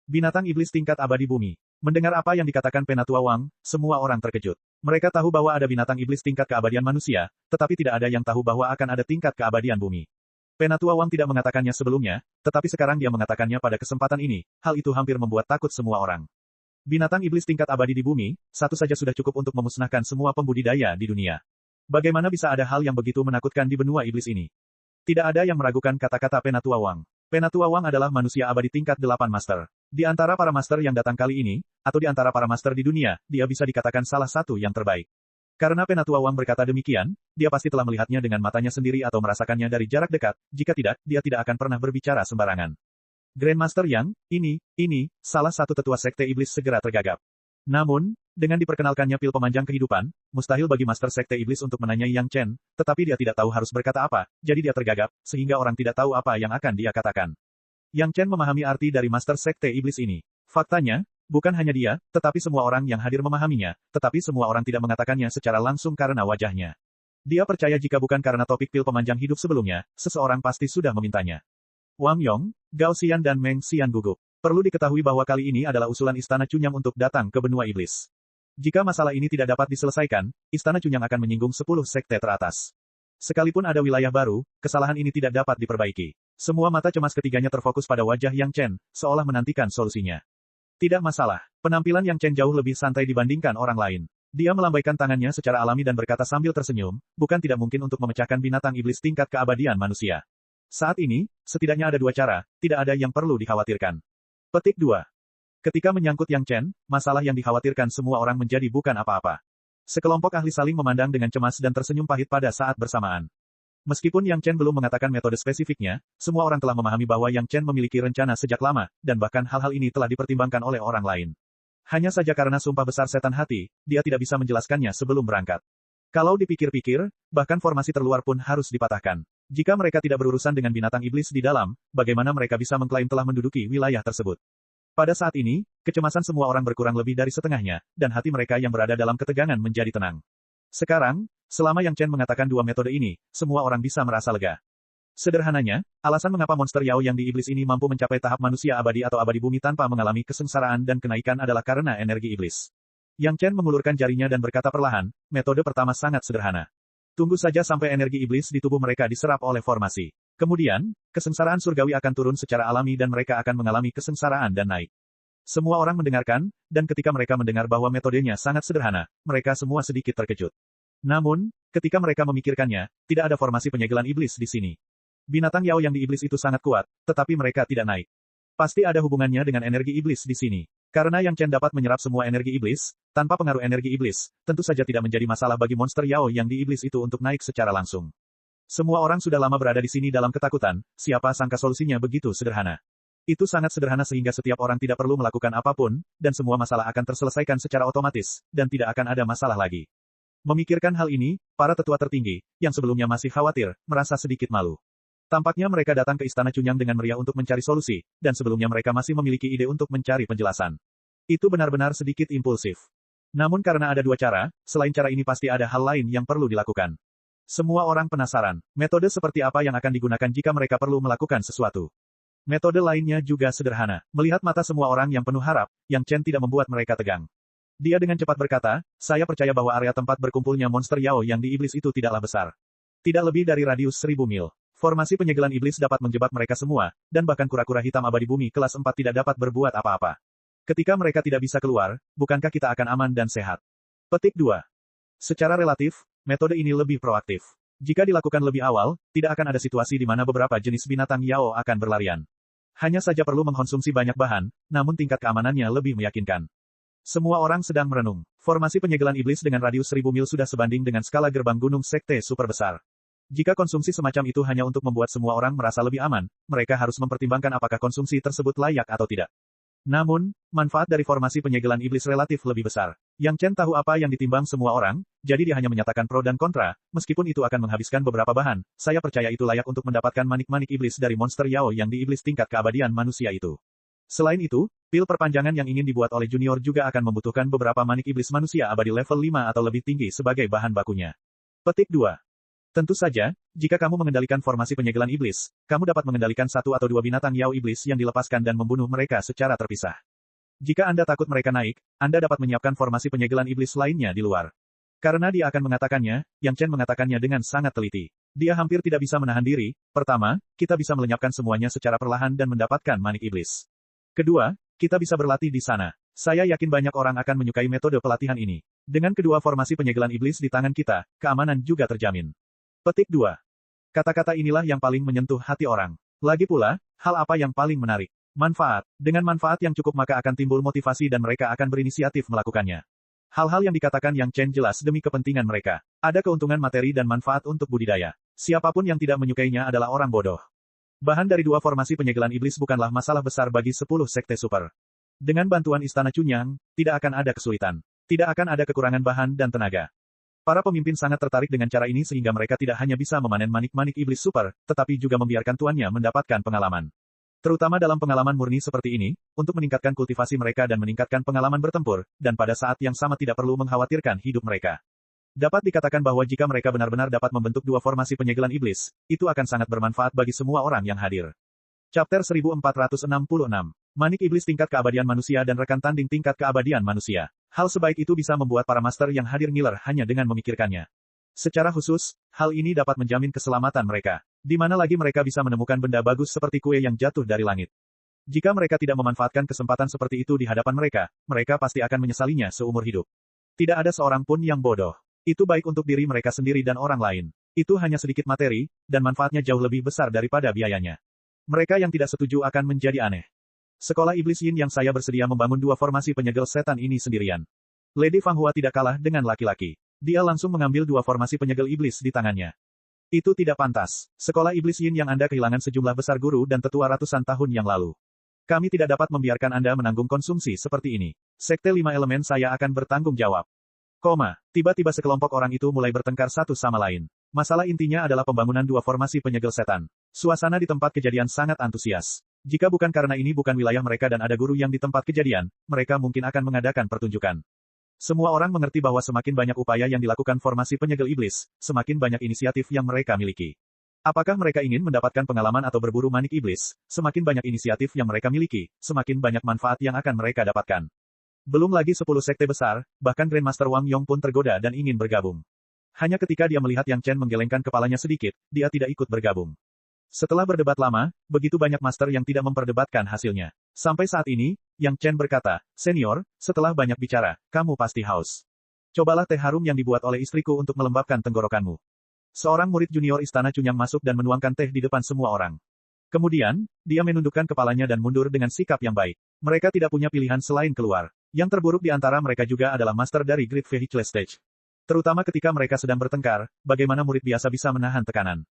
Binatang iblis tingkat abadi bumi. Mendengar apa yang dikatakan Penatua Wang, semua orang terkejut. Mereka tahu bahwa ada binatang iblis tingkat keabadian manusia, tetapi tidak ada yang tahu bahwa akan ada tingkat keabadian bumi. Penatua Wang tidak mengatakannya sebelumnya, tetapi sekarang dia mengatakannya pada kesempatan ini, hal itu hampir membuat takut semua orang. Binatang iblis tingkat abadi di bumi, satu saja sudah cukup untuk memusnahkan semua pembudidaya di dunia. Bagaimana bisa ada hal yang begitu menakutkan di benua iblis ini? Tidak ada yang meragukan kata-kata Penatua Wang. Penatua Wang adalah manusia abadi tingkat 8 master. Di antara para master yang datang kali ini, atau di antara para master di dunia, dia bisa dikatakan salah satu yang terbaik. Karena Penatua Wang berkata demikian, dia pasti telah melihatnya dengan matanya sendiri atau merasakannya dari jarak dekat, jika tidak, dia tidak akan pernah berbicara sembarangan. Grandmaster Yang, ini, salah satu tetua sekte iblis segera tergagap. Namun, dengan diperkenalkannya pil pemanjang kehidupan, mustahil bagi master sekte iblis untuk menanyai Yang Chen, tetapi dia tidak tahu harus berkata apa, jadi dia tergagap, sehingga orang tidak tahu apa yang akan dia katakan. Yang Chen memahami arti dari master sekte iblis ini. Faktanya, bukan hanya dia, tetapi semua orang yang hadir memahaminya, tetapi semua orang tidak mengatakannya secara langsung karena wajahnya. Dia percaya jika bukan karena topik pil pemanjang hidup sebelumnya, seseorang pasti sudah memintanya. Wang Yong, Gao Xian dan Meng Xian gugup. Perlu diketahui bahwa kali ini adalah usulan Istana Cunyang untuk datang ke benua iblis. Jika masalah ini tidak dapat diselesaikan, Istana Cunyang akan menyinggung 10 sekte teratas. Sekalipun ada wilayah baru, kesalahan ini tidak dapat diperbaiki. Semua mata cemas ketiganya terfokus pada wajah Yang Chen, seolah menantikan solusinya. Tidak masalah, penampilan Yang Chen jauh lebih santai dibandingkan orang lain. Dia melambaikan tangannya secara alami dan berkata sambil tersenyum, bukan tidak mungkin untuk memecahkan binatang iblis tingkat keabadian manusia. Saat ini, setidaknya ada dua cara, tidak ada yang perlu dikhawatirkan. Petik 2. Ketika menyangkut Yang Chen, masalah yang dikhawatirkan semua orang menjadi bukan apa-apa. Sekelompok ahli saling memandang dengan cemas dan tersenyum pahit pada saat bersamaan. Meskipun Yang Chen belum mengatakan metode spesifiknya, semua orang telah memahami bahwa Yang Chen memiliki rencana sejak lama, dan bahkan hal-hal ini telah dipertimbangkan oleh orang lain. Hanya saja karena sumpah besar setan hati, dia tidak bisa menjelaskannya sebelum berangkat. Kalau dipikir-pikir, bahkan formasi terluar pun harus dipatahkan. Jika mereka tidak berurusan dengan binatang iblis di dalam, bagaimana mereka bisa mengklaim telah menduduki wilayah tersebut? Pada saat ini, kecemasan semua orang berkurang lebih dari setengahnya, dan hati mereka yang berada dalam ketegangan menjadi tenang. Sekarang, selama Yang Chen mengatakan dua metode ini, semua orang bisa merasa lega. Sederhananya, alasan mengapa monster Yao yang di iblis ini mampu mencapai tahap manusia abadi atau abadi bumi tanpa mengalami kesengsaraan dan kenaikan adalah karena energi iblis. Yang Chen mengulurkan jarinya dan berkata perlahan, metode pertama sangat sederhana. Tunggu saja sampai energi iblis di tubuh mereka diserap oleh formasi. Kemudian, kesengsaraan surgawi akan turun secara alami dan mereka akan mengalami kesengsaraan dan naik. Semua orang mendengarkan, dan ketika mereka mendengar bahwa metodenya sangat sederhana, mereka semua sedikit terkejut. Namun, ketika mereka memikirkannya, tidak ada formasi penyegelan iblis di sini. Binatang Yao yang di iblis itu sangat kuat, tetapi mereka tidak naik. Pasti ada hubungannya dengan energi iblis di sini. Karena Yang Chen dapat menyerap semua energi iblis, tanpa pengaruh energi iblis, tentu saja tidak menjadi masalah bagi monster Yao yang di iblis itu untuk naik secara langsung. Semua orang sudah lama berada di sini dalam ketakutan, siapa sangka solusinya begitu sederhana. Itu sangat sederhana sehingga setiap orang tidak perlu melakukan apapun, dan semua masalah akan terselesaikan secara otomatis, dan tidak akan ada masalah lagi. Memikirkan hal ini, para tetua tertinggi, yang sebelumnya masih khawatir, merasa sedikit malu. Tampaknya mereka datang ke Istana Cunyang dengan meriah untuk mencari solusi, dan sebelumnya mereka masih memiliki ide untuk mencari penjelasan. Itu benar-benar sedikit impulsif. Namun karena ada dua cara, selain cara ini pasti ada hal lain yang perlu dilakukan. Semua orang penasaran, metode seperti apa yang akan digunakan jika mereka perlu melakukan sesuatu. Metode lainnya juga sederhana. Melihat mata semua orang yang penuh harap, Yang Chen tidak membuat mereka tegang. Dia dengan cepat berkata, saya percaya bahwa area tempat berkumpulnya monster Yao yang di iblis itu tidaklah besar. Tidak lebih dari radius 1000 mil. Formasi penyegelan iblis dapat menjebak mereka semua, dan bahkan kura-kura hitam abadi bumi kelas 4 tidak dapat berbuat apa-apa. Ketika mereka tidak bisa keluar, bukankah kita akan aman dan sehat? Petik 2. Secara relatif, metode ini lebih proaktif. Jika dilakukan lebih awal, tidak akan ada situasi di mana beberapa jenis binatang Yao akan berlarian. Hanya saja perlu mengkonsumsi banyak bahan, namun tingkat keamanannya lebih meyakinkan. Semua orang sedang merenung. Formasi penyegelan iblis dengan radius 1000 mil sudah sebanding dengan skala gerbang gunung sekte super besar. Jika konsumsi semacam itu hanya untuk membuat semua orang merasa lebih aman, mereka harus mempertimbangkan apakah konsumsi tersebut layak atau tidak. Namun, manfaat dari formasi penyegelan iblis relatif lebih besar. Yang Chen tahu apa yang ditimbang semua orang, jadi dia hanya menyatakan pro dan kontra, meskipun itu akan menghabiskan beberapa bahan, saya percaya itu layak untuk mendapatkan manik-manik iblis dari monster Yao yang di iblis tingkat keabadian manusia itu. Selain itu, pil perpanjangan yang ingin dibuat oleh junior juga akan membutuhkan beberapa manik iblis manusia abadi level 5 atau lebih tinggi sebagai bahan bakunya. Petik 2. Tentu saja, jika kamu mengendalikan formasi penyegelan iblis, kamu dapat mengendalikan satu atau dua binatang Yao iblis yang dilepaskan dan membunuh mereka secara terpisah. Jika Anda takut mereka naik, Anda dapat menyiapkan formasi penyegelan iblis lainnya di luar. Karena dia akan mengatakannya, Yang Chen mengatakannya dengan sangat teliti. Dia hampir tidak bisa menahan diri. Pertama, kita bisa melenyapkan semuanya secara perlahan dan mendapatkan manik iblis. Kedua, kita bisa berlatih di sana. Saya yakin banyak orang akan menyukai metode pelatihan ini. Dengan kedua formasi penyegelan iblis di tangan kita, keamanan juga terjamin. Petik 2. Kata-kata inilah yang paling menyentuh hati orang. Lagi pula, hal apa yang paling menarik? Manfaat. Dengan manfaat yang cukup maka akan timbul motivasi dan mereka akan berinisiatif melakukannya. Hal-hal yang dikatakan Yang Chen jelas demi kepentingan mereka. Ada keuntungan materi dan manfaat untuk budidaya. Siapapun yang tidak menyukainya adalah orang bodoh. Bahan dari dua formasi penyegelan iblis bukanlah masalah besar bagi 10 sekte super. Dengan bantuan Istana Chunyang, tidak akan ada kesulitan. Tidak akan ada kekurangan bahan dan tenaga. Para pemimpin sangat tertarik dengan cara ini sehingga mereka tidak hanya bisa memanen manik-manik iblis super, tetapi juga membiarkan tuannya mendapatkan pengalaman. Terutama dalam pengalaman murni seperti ini, untuk meningkatkan kultivasi mereka dan meningkatkan pengalaman bertempur, dan pada saat yang sama tidak perlu mengkhawatirkan hidup mereka. Dapat dikatakan bahwa jika mereka benar-benar dapat membentuk dua formasi penyegelan iblis, itu akan sangat bermanfaat bagi semua orang yang hadir. Chapter 1466. Manik Iblis Tingkat Keabadian Manusia dan Rekan Tanding Tingkat Keabadian Manusia. Hal sebaik itu bisa membuat para master yang hadir ngiler hanya dengan memikirkannya. Secara khusus, hal ini dapat menjamin keselamatan mereka. Di mana lagi mereka bisa menemukan benda bagus seperti kue yang jatuh dari langit. Jika mereka tidak memanfaatkan kesempatan seperti itu di hadapan mereka, mereka pasti akan menyesalinya seumur hidup. Tidak ada seorang pun yang bodoh. Itu baik untuk diri mereka sendiri dan orang lain. Itu hanya sedikit materi, dan manfaatnya jauh lebih besar daripada biayanya. Mereka yang tidak setuju akan menjadi aneh. Sekolah Iblis Yin yang saya bersedia membangun dua formasi penyegel setan ini sendirian. Lady Fang Hua tidak kalah dengan laki-laki. Dia langsung mengambil dua formasi penyegel iblis di tangannya. Itu tidak pantas. Sekolah Iblis Yin yang Anda kehilangan sejumlah besar guru dan tetua ratusan tahun yang lalu. Kami tidak dapat membiarkan Anda menanggung konsumsi seperti ini. Sekte 5 elemen saya akan bertanggung jawab. Tiba-tiba sekelompok orang itu mulai bertengkar satu sama lain. Masalah intinya adalah pembangunan dua formasi penyegel setan. Suasana di tempat kejadian sangat antusias. Jika bukan karena ini bukan wilayah mereka dan ada guru yang di tempat kejadian, mereka mungkin akan mengadakan pertunjukan. Semua orang mengerti bahwa semakin banyak upaya yang dilakukan formasi penyegel iblis, semakin banyak inisiatif yang mereka miliki. Apakah mereka ingin mendapatkan pengalaman atau berburu manik iblis, semakin banyak inisiatif yang mereka miliki, semakin banyak manfaat yang akan mereka dapatkan. Belum lagi 10 sekte besar, bahkan Grandmaster Wang Yong pun tergoda dan ingin bergabung. Hanya ketika dia melihat Yang Chen menggelengkan kepalanya sedikit, dia tidak ikut bergabung. Setelah berdebat lama, begitu banyak master yang tidak memperdebatkan hasilnya. Sampai saat ini, Yang Chen berkata, "Senior, setelah banyak bicara, kamu pasti haus. Cobalah teh harum yang dibuat oleh istriku untuk melembabkan tenggorokanmu." Seorang murid junior Istana Chunyang masuk dan menuangkan teh di depan semua orang. Kemudian, dia menundukkan kepalanya dan mundur dengan sikap yang baik. Mereka tidak punya pilihan selain keluar. Yang terburuk di antara mereka juga adalah master dari Great Vehicle Stage. Terutama ketika mereka sedang bertengkar, bagaimana murid biasa bisa menahan tekanan.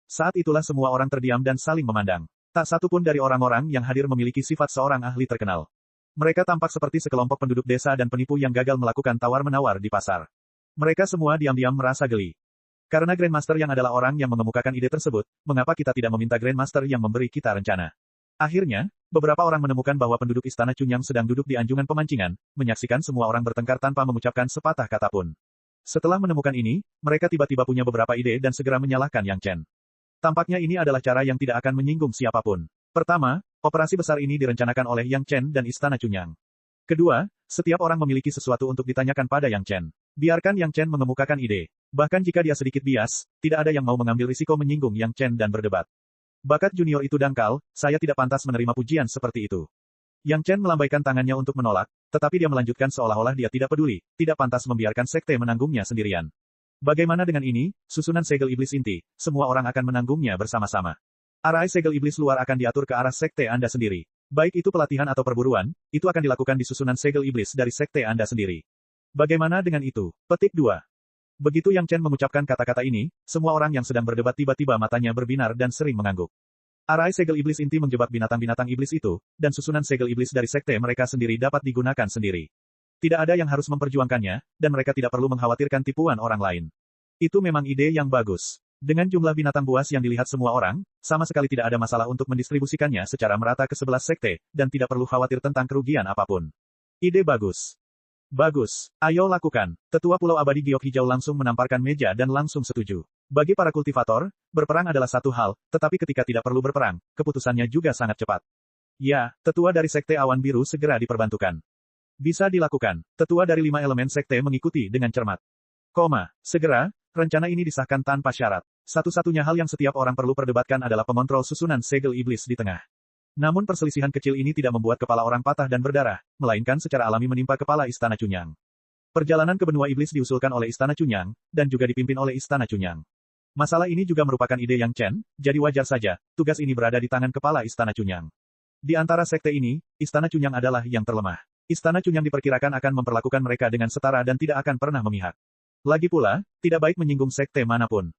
Saat itulah semua orang terdiam dan saling memandang. Tak satu pun dari orang-orang yang hadir memiliki sifat seorang ahli terkenal. Mereka tampak seperti sekelompok penduduk desa dan penipu yang gagal melakukan tawar-menawar di pasar. Mereka semua diam-diam merasa geli. Karena Grandmaster yang adalah orang yang mengemukakan ide tersebut, mengapa kita tidak meminta Grandmaster yang memberi kita rencana? Akhirnya, beberapa orang menemukan bahwa penduduk Istana Chunyang sedang duduk di anjungan pemancingan, menyaksikan semua orang bertengkar tanpa mengucapkan sepatah kata pun. Setelah menemukan ini, mereka tiba-tiba punya beberapa ide dan segera menyalahkan Yang Chen. Tampaknya ini adalah cara yang tidak akan menyinggung siapapun. Pertama, operasi besar ini direncanakan oleh Yang Chen dan Istana Chunyang. Kedua, setiap orang memiliki sesuatu untuk ditanyakan pada Yang Chen. Biarkan Yang Chen mengemukakan ide. Bahkan jika dia sedikit bias, tidak ada yang mau mengambil risiko menyinggung Yang Chen dan berdebat. Bakat junior itu dangkal, saya tidak pantas menerima pujian seperti itu. Yang Chen melambaikan tangannya untuk menolak, tetapi dia melanjutkan seolah-olah dia tidak peduli, tidak pantas membiarkan sekte menanggungnya sendirian. Bagaimana dengan ini, susunan segel iblis inti, semua orang akan menanggungnya bersama-sama. Arai segel iblis luar akan diatur ke arah sekte Anda sendiri. Baik itu pelatihan atau perburuan, itu akan dilakukan di susunan segel iblis dari sekte Anda sendiri. Bagaimana dengan itu? Petik 2. Begitu Yang Chen mengucapkan kata-kata ini, semua orang yang sedang berdebat tiba-tiba matanya berbinar dan sering mengangguk. Arai segel iblis inti menjebak binatang-binatang iblis itu, dan susunan segel iblis dari sekte mereka sendiri dapat digunakan sendiri. Tidak ada yang harus memperjuangkannya, dan mereka tidak perlu mengkhawatirkan tipuan orang lain. Itu memang ide yang bagus. Dengan jumlah binatang buas yang dilihat semua orang, sama sekali tidak ada masalah untuk mendistribusikannya secara merata ke 11 sekte, dan tidak perlu khawatir tentang kerugian apapun. Ide bagus. Bagus. Ayo lakukan. Tetua Pulau Abadi Giok Hijau langsung menamparkan meja dan langsung setuju. Bagi para kultivator, berperang adalah satu hal, tetapi ketika tidak perlu berperang, keputusannya juga sangat cepat. Ya, tetua dari Sekte Awan Biru segera diperbantukan. Bisa dilakukan. Tetua dari 5 elemen sekte mengikuti dengan cermat. Segera, rencana ini disahkan tanpa syarat. Satu-satunya hal yang setiap orang perlu perdebatkan adalah pengontrol susunan segel iblis di tengah. Namun perselisihan kecil ini tidak membuat kepala orang patah dan berdarah, melainkan secara alami menimpa kepala Istana Cunyang. Perjalanan ke benua iblis diusulkan oleh Istana Cunyang, dan juga dipimpin oleh Istana Cunyang. Masalah ini juga merupakan ide Yang Chen, jadi wajar saja, tugas ini berada di tangan kepala Istana Cunyang. Di antara sekte ini, Istana Cunyang adalah yang terlemah. Istana Cunyang diperkirakan akan memperlakukan mereka dengan setara dan tidak akan pernah memihak. Lagi pula, tidak baik menyinggung sekte manapun.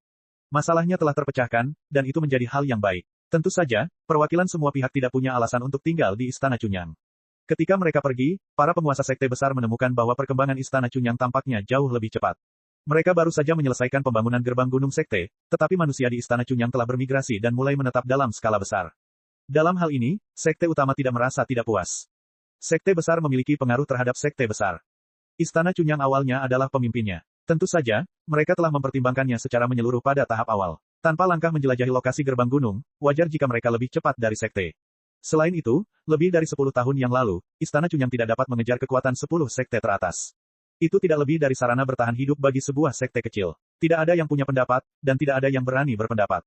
Masalahnya telah terpecahkan, dan itu menjadi hal yang baik. Tentu saja, perwakilan semua pihak tidak punya alasan untuk tinggal di Istana Cunyang. Ketika mereka pergi, para penguasa sekte besar menemukan bahwa perkembangan Istana Cunyang tampaknya jauh lebih cepat. Mereka baru saja menyelesaikan pembangunan gerbang gunung sekte, tetapi manusia di Istana Cunyang telah bermigrasi dan mulai menetap dalam skala besar. Dalam hal ini, sekte utama tidak merasa tidak puas. Sekte besar memiliki pengaruh terhadap sekte besar. Istana Cunyang awalnya adalah pemimpinnya. Tentu saja, mereka telah mempertimbangkannya secara menyeluruh pada tahap awal. Tanpa langkah menjelajahi lokasi gerbang gunung, wajar jika mereka lebih cepat dari sekte. Selain itu, lebih dari 10 tahun yang lalu, Istana Cunyang tidak dapat mengejar kekuatan 10 sekte teratas. Itu tidak lebih dari sarana bertahan hidup bagi sebuah sekte kecil. Tidak ada yang punya pendapat, dan tidak ada yang berani berpendapat.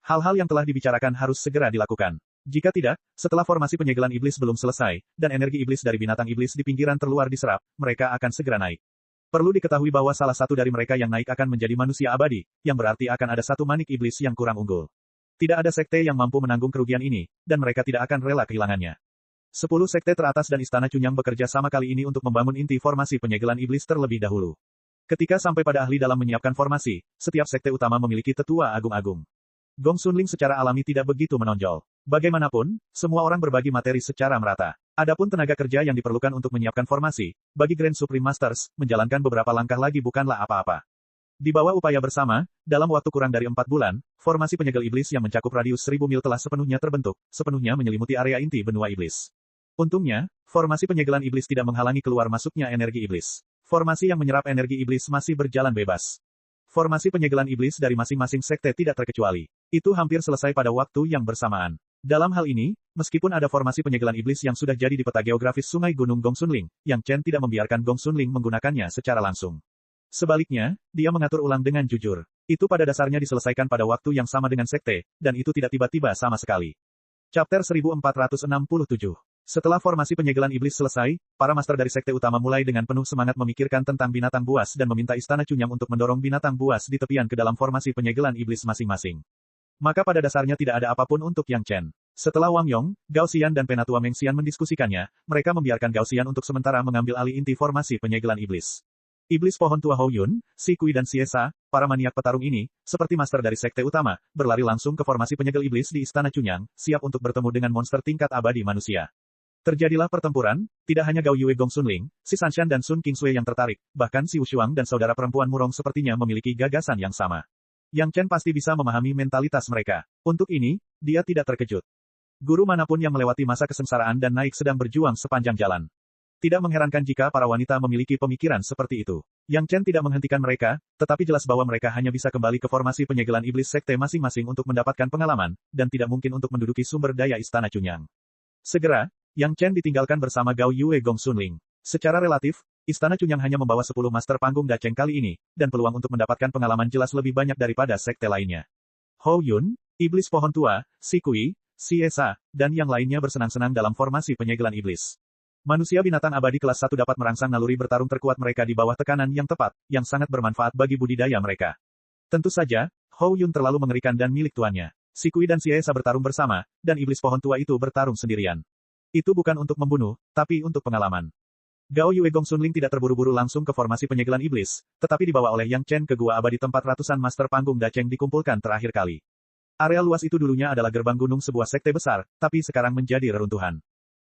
Hal-hal yang telah dibicarakan harus segera dilakukan. Jika tidak, setelah formasi penyegelan iblis belum selesai, dan energi iblis dari binatang iblis di pinggiran terluar diserap, mereka akan segera naik. Perlu diketahui bahwa salah satu dari mereka yang naik akan menjadi manusia abadi, yang berarti akan ada satu manik iblis yang kurang unggul. Tidak ada sekte yang mampu menanggung kerugian ini, dan mereka tidak akan rela kehilangannya. 10 sekte teratas dan Istana Cunyang bekerja sama kali ini untuk membangun inti formasi penyegelan iblis terlebih dahulu. Ketika sampai pada ahli dalam menyiapkan formasi, setiap sekte utama memiliki tetua agung-agung. Gong Xunling secara alami tidak begitu menonjol. Bagaimanapun, semua orang berbagi materi secara merata. Adapun tenaga kerja yang diperlukan untuk menyiapkan formasi, bagi Grand Supreme Masters, menjalankan beberapa langkah lagi bukanlah apa-apa. Di bawah upaya bersama, dalam waktu kurang dari 4 bulan, formasi penyegel iblis yang mencakup radius 1000 mil telah sepenuhnya terbentuk, sepenuhnya menyelimuti area inti benua iblis. Untungnya, formasi penyegelan iblis tidak menghalangi keluar masuknya energi iblis. Formasi yang menyerap energi iblis masih berjalan bebas. Formasi penyegelan iblis dari masing-masing sekte tidak terkecuali. Itu hampir selesai pada waktu yang bersamaan. Dalam hal ini, meskipun ada formasi penyegelan iblis yang sudah jadi di peta geografis Sungai Gunung Gong Xunling, Yang Chen tidak membiarkan Gong Xunling menggunakannya secara langsung. Sebaliknya, dia mengatur ulang dengan jujur. Itu pada dasarnya diselesaikan pada waktu yang sama dengan sekte, dan itu tidak tiba-tiba sama sekali. Chapter 1467. Setelah formasi penyegelan iblis selesai, para master dari sekte utama mulai dengan penuh semangat memikirkan tentang binatang buas dan meminta Istana Cunyang untuk mendorong binatang buas di tepian ke dalam formasi penyegelan iblis masing-masing. Maka pada dasarnya tidak ada apapun untuk Yang Chen. Setelah Wang Yong, Gao Xian dan Penatua Meng Xian mendiskusikannya, mereka membiarkan Gao Xian untuk sementara mengambil alih inti formasi penyegelan iblis. Iblis pohon tua Hou Yun, Si Kui dan Siesa, para maniak petarung ini, seperti master dari sekte utama, berlari langsung ke formasi penyegel iblis di Istana Cunyang, siap untuk bertemu dengan monster tingkat abadi manusia. Terjadilah pertempuran, tidak hanya Gao Yue Gong Xunling, Si Sanshan dan Sun Kingsui yang tertarik, bahkan Si Wushuang dan saudara perempuan Murong sepertinya memiliki gagasan yang sama. Yang Chen pasti bisa memahami mentalitas mereka. Untuk ini, dia tidak terkejut. Guru manapun yang melewati masa kesengsaraan dan naik sedang berjuang sepanjang jalan. Tidak mengherankan jika para wanita memiliki pemikiran seperti itu. Yang Chen tidak menghentikan mereka, tetapi jelas bahwa mereka hanya bisa kembali ke formasi penyegelan iblis sekte masing-masing untuk mendapatkan pengalaman, dan tidak mungkin untuk menduduki sumber daya Istana Cunyang. Segera, Yang Chen ditinggalkan bersama Gao Yue Gong Xunling. Secara relatif, Istana Cunyang hanya membawa 10 master panggung daceng kali ini, dan peluang untuk mendapatkan pengalaman jelas lebih banyak daripada sekte lainnya. Hou Yun, Iblis Pohon Tua, Si Kui, Siesa, dan yang lainnya bersenang-senang dalam formasi penyegelan iblis. Manusia binatang abadi kelas 1 dapat merangsang naluri bertarung terkuat mereka di bawah tekanan yang tepat, yang sangat bermanfaat bagi budidaya mereka. Tentu saja, Hou Yun terlalu mengerikan dan milik tuannya. Si Kui dan Siesa bertarung bersama, dan Iblis Pohon Tua itu bertarung sendirian. Itu bukan untuk membunuh, tapi untuk pengalaman. Gao Yue Gong Xunling tidak terburu-buru langsung ke formasi penyegelan iblis, tetapi dibawa oleh Yang Chen ke gua abadi tempat ratusan master panggung daceng dikumpulkan terakhir kali. Area luas itu dulunya adalah gerbang gunung sebuah sekte besar, tapi sekarang menjadi reruntuhan.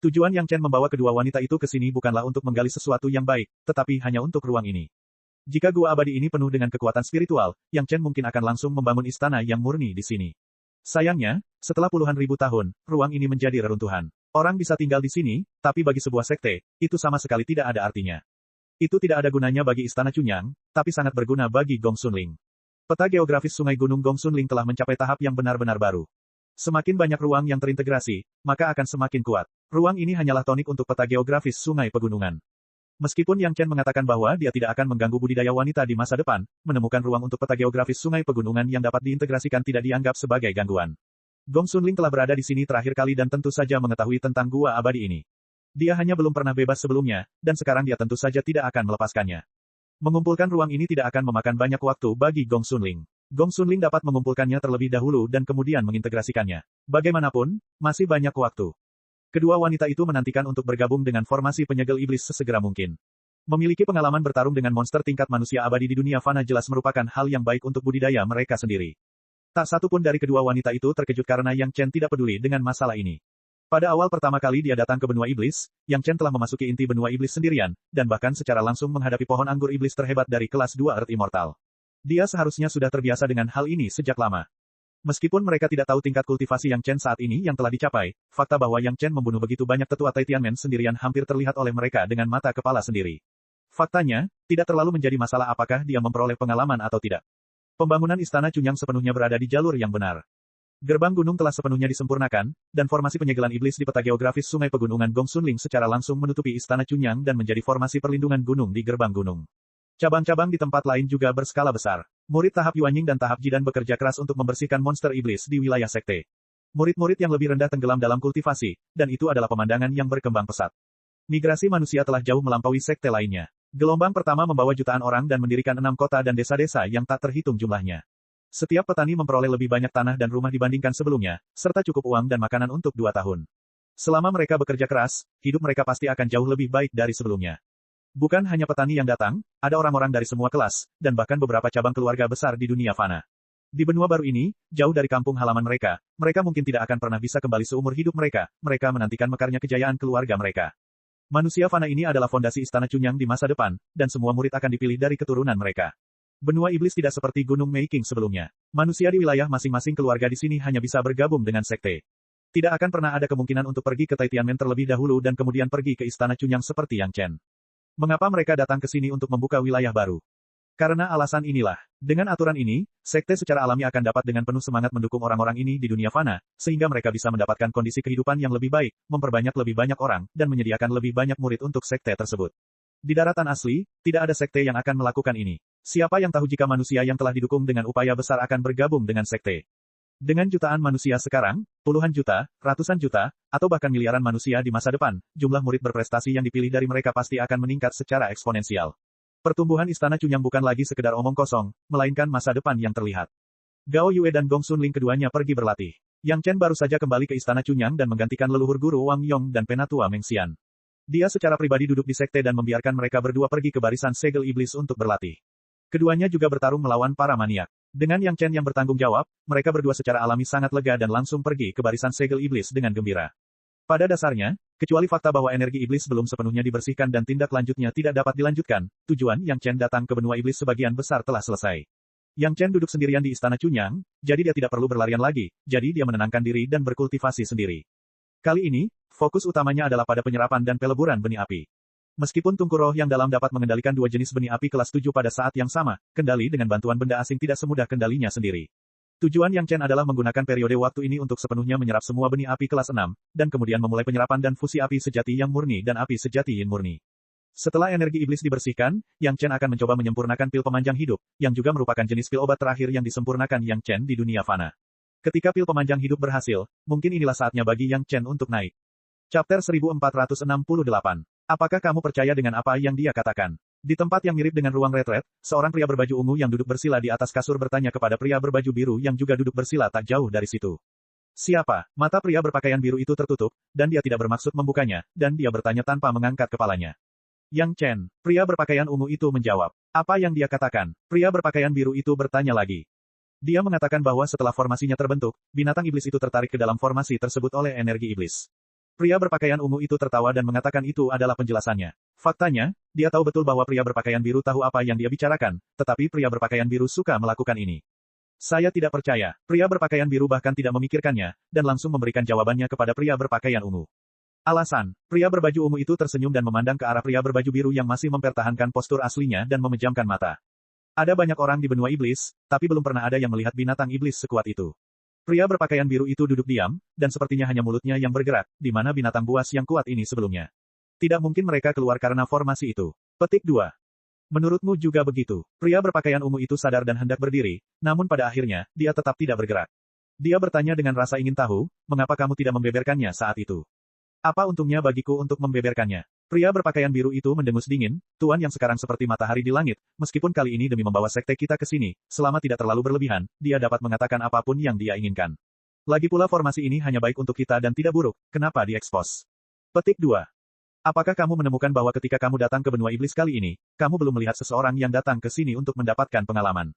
Tujuan Yang Chen membawa kedua wanita itu ke sini bukanlah untuk menggali sesuatu yang baik, tetapi hanya untuk ruang ini. Jika gua abadi ini penuh dengan kekuatan spiritual, Yang Chen mungkin akan langsung membangun istana yang murni di sini. Sayangnya, setelah puluhan ribu tahun, ruang ini menjadi reruntuhan. Orang bisa tinggal di sini, tapi bagi sebuah sekte, itu sama sekali tidak ada artinya. Itu tidak ada gunanya bagi Istana Cunyang, tapi sangat berguna bagi Gong Xunling. Peta geografis Sungai Gunung Gong Xunling telah mencapai tahap yang benar-benar baru. Semakin banyak ruang yang terintegrasi, maka akan semakin kuat. Ruang ini hanyalah tonik untuk peta geografis Sungai Pegunungan. Meskipun Yang Chen mengatakan bahwa dia tidak akan mengganggu budidaya wanita di masa depan, menemukan ruang untuk peta geografis Sungai Pegunungan yang dapat diintegrasikan tidak dianggap sebagai gangguan. Gong Sunling telah berada di sini terakhir kali dan tentu saja mengetahui tentang gua abadi ini. Dia hanya belum pernah bebas sebelumnya, dan sekarang dia tentu saja tidak akan melepaskannya. Mengumpulkan ruang ini tidak akan memakan banyak waktu bagi Gong Sunling. Gong Sunling dapat mengumpulkannya terlebih dahulu dan kemudian mengintegrasikannya. Bagaimanapun, masih banyak waktu. Kedua wanita itu menantikan untuk bergabung dengan formasi penyegel iblis sesegera mungkin. Memiliki pengalaman bertarung dengan monster tingkat manusia abadi di dunia fana jelas merupakan hal yang baik untuk budidaya mereka sendiri. Tak satu pun dari kedua wanita itu terkejut karena Yang Chen tidak peduli dengan masalah ini. Pada awal pertama kali dia datang ke benua iblis, Yang Chen telah memasuki inti benua iblis sendirian, dan bahkan secara langsung menghadapi pohon anggur iblis terhebat dari kelas 2 Earth Immortal. Dia seharusnya sudah terbiasa dengan hal ini sejak lama. Meskipun mereka tidak tahu tingkat kultivasi Yang Chen saat ini yang telah dicapai, fakta bahwa Yang Chen membunuh begitu banyak tetua Tianmen sendirian hampir terlihat oleh mereka dengan mata kepala sendiri. Faktanya, tidak terlalu menjadi masalah apakah dia memperoleh pengalaman atau tidak. Pembangunan Istana Cunyang sepenuhnya berada di jalur yang benar. Gerbang gunung telah sepenuhnya disempurnakan, dan formasi penyegelan iblis di peta geografis Sungai Pegunungan Gong Sunling secara langsung menutupi Istana Cunyang dan menjadi formasi perlindungan gunung di gerbang gunung. Cabang-cabang di tempat lain juga berskala besar. Murid tahap Yuanying dan tahap Jidan bekerja keras untuk membersihkan monster iblis di wilayah sekte. Murid-murid yang lebih rendah tenggelam dalam kultivasi, dan itu adalah pemandangan yang berkembang pesat. Migrasi manusia telah jauh melampaui sekte lainnya. Gelombang pertama membawa jutaan orang dan mendirikan 6 kota dan desa-desa yang tak terhitung jumlahnya. Setiap petani memperoleh lebih banyak tanah dan rumah dibandingkan sebelumnya, serta cukup uang dan makanan untuk 2 tahun. Selama mereka bekerja keras, hidup mereka pasti akan jauh lebih baik dari sebelumnya. Bukan hanya petani yang datang, ada orang-orang dari semua kelas, dan bahkan beberapa cabang keluarga besar di dunia fana. Di benua baru ini, jauh dari kampung halaman mereka mungkin tidak akan pernah bisa kembali seumur hidup mereka menantikan mekarnya kejayaan keluarga mereka. Manusia fana ini adalah fondasi Istana Cunyang di masa depan, dan semua murid akan dipilih dari keturunan mereka. Benua iblis tidak seperti Gunung Meiking sebelumnya. Manusia di wilayah masing-masing keluarga di sini hanya bisa bergabung dengan sekte. Tidak akan pernah ada kemungkinan untuk pergi ke Tianmen terlebih dahulu dan kemudian pergi ke Istana Cunyang seperti Yang Chen. Mengapa mereka datang ke sini untuk membuka wilayah baru? Karena alasan inilah. Dengan aturan ini, sekte secara alami akan dapat dengan penuh semangat mendukung orang-orang ini di dunia fana, sehingga mereka bisa mendapatkan kondisi kehidupan yang lebih baik, memperbanyak lebih banyak orang, dan menyediakan lebih banyak murid untuk sekte tersebut. Di daratan asli, tidak ada sekte yang akan melakukan ini. Siapa yang tahu jika manusia yang telah didukung dengan upaya besar akan bergabung dengan sekte? Dengan jutaan manusia sekarang, puluhan juta, ratusan juta, atau bahkan miliaran manusia di masa depan, jumlah murid berprestasi yang dipilih dari mereka pasti akan meningkat secara eksponensial. Pertumbuhan Istana Cunyang bukan lagi sekedar omong kosong, melainkan masa depan yang terlihat. Gao Yue dan Gong Sunling keduanya pergi berlatih. Yang Chen baru saja kembali ke Istana Cunyang dan menggantikan leluhur guru Wang Yong dan penatua Meng Xian. Dia secara pribadi duduk di sekte dan membiarkan mereka berdua pergi ke barisan segel iblis untuk berlatih. Keduanya juga bertarung melawan para maniak. Dengan Yang Chen yang bertanggung jawab, mereka berdua secara alami sangat lega dan langsung pergi ke barisan segel iblis dengan gembira. Pada dasarnya, kecuali fakta bahwa energi iblis belum sepenuhnya dibersihkan dan tindak lanjutnya tidak dapat dilanjutkan, tujuan Yang Chen datang ke benua iblis sebagian besar telah selesai. Yang Chen duduk sendirian di Istana Cunyang, jadi dia tidak perlu berlarian lagi, jadi dia menenangkan diri dan berkultivasi sendiri. Kali ini, fokus utamanya adalah pada penyerapan dan peleburan benih api. Meskipun tungku roh yang dalam dapat mengendalikan 2 jenis benih api kelas 7 pada saat yang sama, kendali dengan bantuan benda asing tidak semudah kendalinya sendiri. Tujuan Yang Chen adalah menggunakan periode waktu ini untuk sepenuhnya menyerap semua benih api kelas 6, dan kemudian memulai penyerapan dan fusi api sejati yang murni dan api sejati yin murni. Setelah energi iblis dibersihkan, Yang Chen akan mencoba menyempurnakan pil pemanjang hidup, yang juga merupakan jenis pil obat terakhir yang disempurnakan Yang Chen di dunia fana. Ketika pil pemanjang hidup berhasil, mungkin inilah saatnya bagi Yang Chen untuk naik. Chapter 1468. Apakah kamu percaya dengan apa yang dia katakan? Di tempat yang mirip dengan ruang retret, seorang pria berbaju ungu yang duduk bersila di atas kasur bertanya kepada pria berbaju biru yang juga duduk bersila tak jauh dari situ. Siapa? Mata pria berpakaian biru itu tertutup, dan dia tidak bermaksud membukanya, dan dia bertanya tanpa mengangkat kepalanya. Yang Chen, pria berpakaian ungu itu menjawab. Apa yang dia katakan? Pria berpakaian biru itu bertanya lagi. Dia mengatakan bahwa setelah formasinya terbentuk, binatang iblis itu tertarik ke dalam formasi tersebut oleh energi iblis. Pria berpakaian ungu itu tertawa dan mengatakan itu adalah penjelasannya. Faktanya, dia tahu betul bahwa pria berpakaian biru tahu apa yang dia bicarakan, tetapi pria berpakaian biru suka melakukan ini. Saya tidak percaya. Pria berpakaian biru bahkan tidak memikirkannya, dan langsung memberikan jawabannya kepada pria berpakaian ungu. Alasan, pria berbaju ungu itu tersenyum dan memandang ke arah pria berbaju biru yang masih mempertahankan postur aslinya dan memejamkan mata. Ada banyak orang di benua iblis, tapi belum pernah ada yang melihat binatang iblis sekuat itu. Pria berpakaian biru itu duduk diam, dan sepertinya hanya mulutnya yang bergerak, di mana binatang buas yang kuat ini sebelumnya. Tidak mungkin mereka keluar karena formasi itu. Petik 2. Menurutmu juga begitu. Pria berpakaian ungu itu sadar dan hendak berdiri, namun pada akhirnya, dia tetap tidak bergerak. Dia bertanya dengan rasa ingin tahu, mengapa kamu tidak membeberkannya saat itu? Apa untungnya bagiku untuk membeberkannya? Pria berpakaian biru itu mendengus dingin, Tuan yang sekarang seperti matahari di langit, meskipun kali ini demi membawa sekte kita ke sini, selama tidak terlalu berlebihan, dia dapat mengatakan apapun yang dia inginkan. Lagi pula formasi ini hanya baik untuk kita dan tidak buruk, kenapa diekspos? Petik 2. Apakah kamu menemukan bahwa ketika kamu datang ke benua iblis kali ini, kamu belum melihat seseorang yang datang ke sini untuk mendapatkan pengalaman?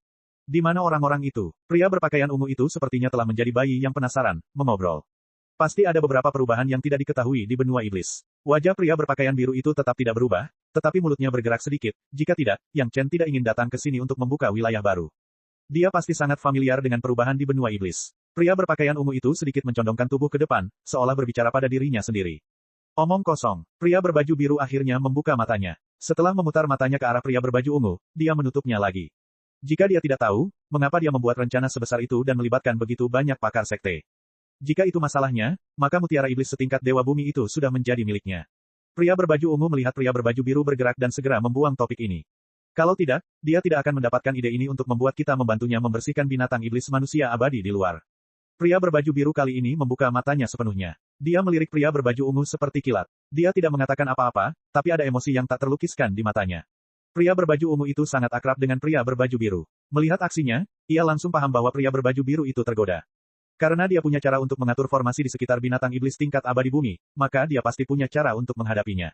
Di mana orang-orang itu? Pria berpakaian ungu itu sepertinya telah menjadi bayi yang penasaran, mengobrol. Pasti ada beberapa perubahan yang tidak diketahui di benua iblis. Wajah pria berpakaian biru itu tetap tidak berubah, tetapi mulutnya bergerak sedikit. Jika tidak, Yang Chen tidak ingin datang ke sini untuk membuka wilayah baru. Dia pasti sangat familiar dengan perubahan di benua iblis. Pria berpakaian ungu itu sedikit mencondongkan tubuh ke depan, seolah berbicara pada dirinya sendiri. Omong kosong. Pria berbaju biru akhirnya membuka matanya. Setelah memutar matanya ke arah pria berbaju ungu, dia menutupnya lagi. Jika dia tidak tahu, mengapa dia membuat rencana sebesar itu dan melibatkan begitu banyak pakar sekte. Jika itu masalahnya, maka mutiara iblis setingkat dewa bumi itu sudah menjadi miliknya. Pria berbaju ungu melihat pria berbaju biru bergerak dan segera membuang topik ini. Kalau tidak, dia tidak akan mendapatkan ide ini untuk membuat kita membantunya membersihkan binatang iblis manusia abadi di luar. Pria berbaju biru kali ini membuka matanya sepenuhnya. Dia melirik pria berbaju ungu seperti kilat. Dia tidak mengatakan apa-apa, tapi ada emosi yang tak terlukiskan di matanya. Pria berbaju ungu itu sangat akrab dengan pria berbaju biru. Melihat aksinya, ia langsung paham bahwa pria berbaju biru itu tergoda. Karena dia punya cara untuk mengatur formasi di sekitar binatang iblis tingkat abadi bumi, maka dia pasti punya cara untuk menghadapinya.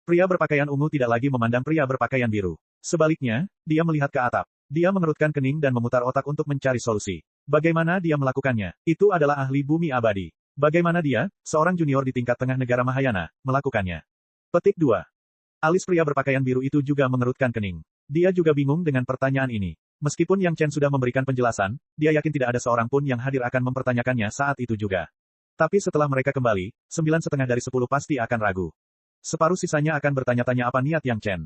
Pria berpakaian ungu tidak lagi memandang pria berpakaian biru. Sebaliknya, dia melihat ke atap. Dia mengerutkan kening dan memutar otak untuk mencari solusi. Bagaimana dia melakukannya? Itu adalah ahli bumi abadi. Bagaimana dia, seorang junior di tingkat tengah negara Mahayana, melakukannya? Petik 2. Alis pria berpakaian biru itu juga mengerutkan kening. Dia juga bingung dengan pertanyaan ini. Meskipun Yang Chen sudah memberikan penjelasan, dia yakin tidak ada seorang pun yang hadir akan mempertanyakannya saat itu juga. Tapi setelah mereka kembali, 9,5 dari 10 pasti akan ragu. Separuh sisanya akan bertanya-tanya apa niat Yang Chen.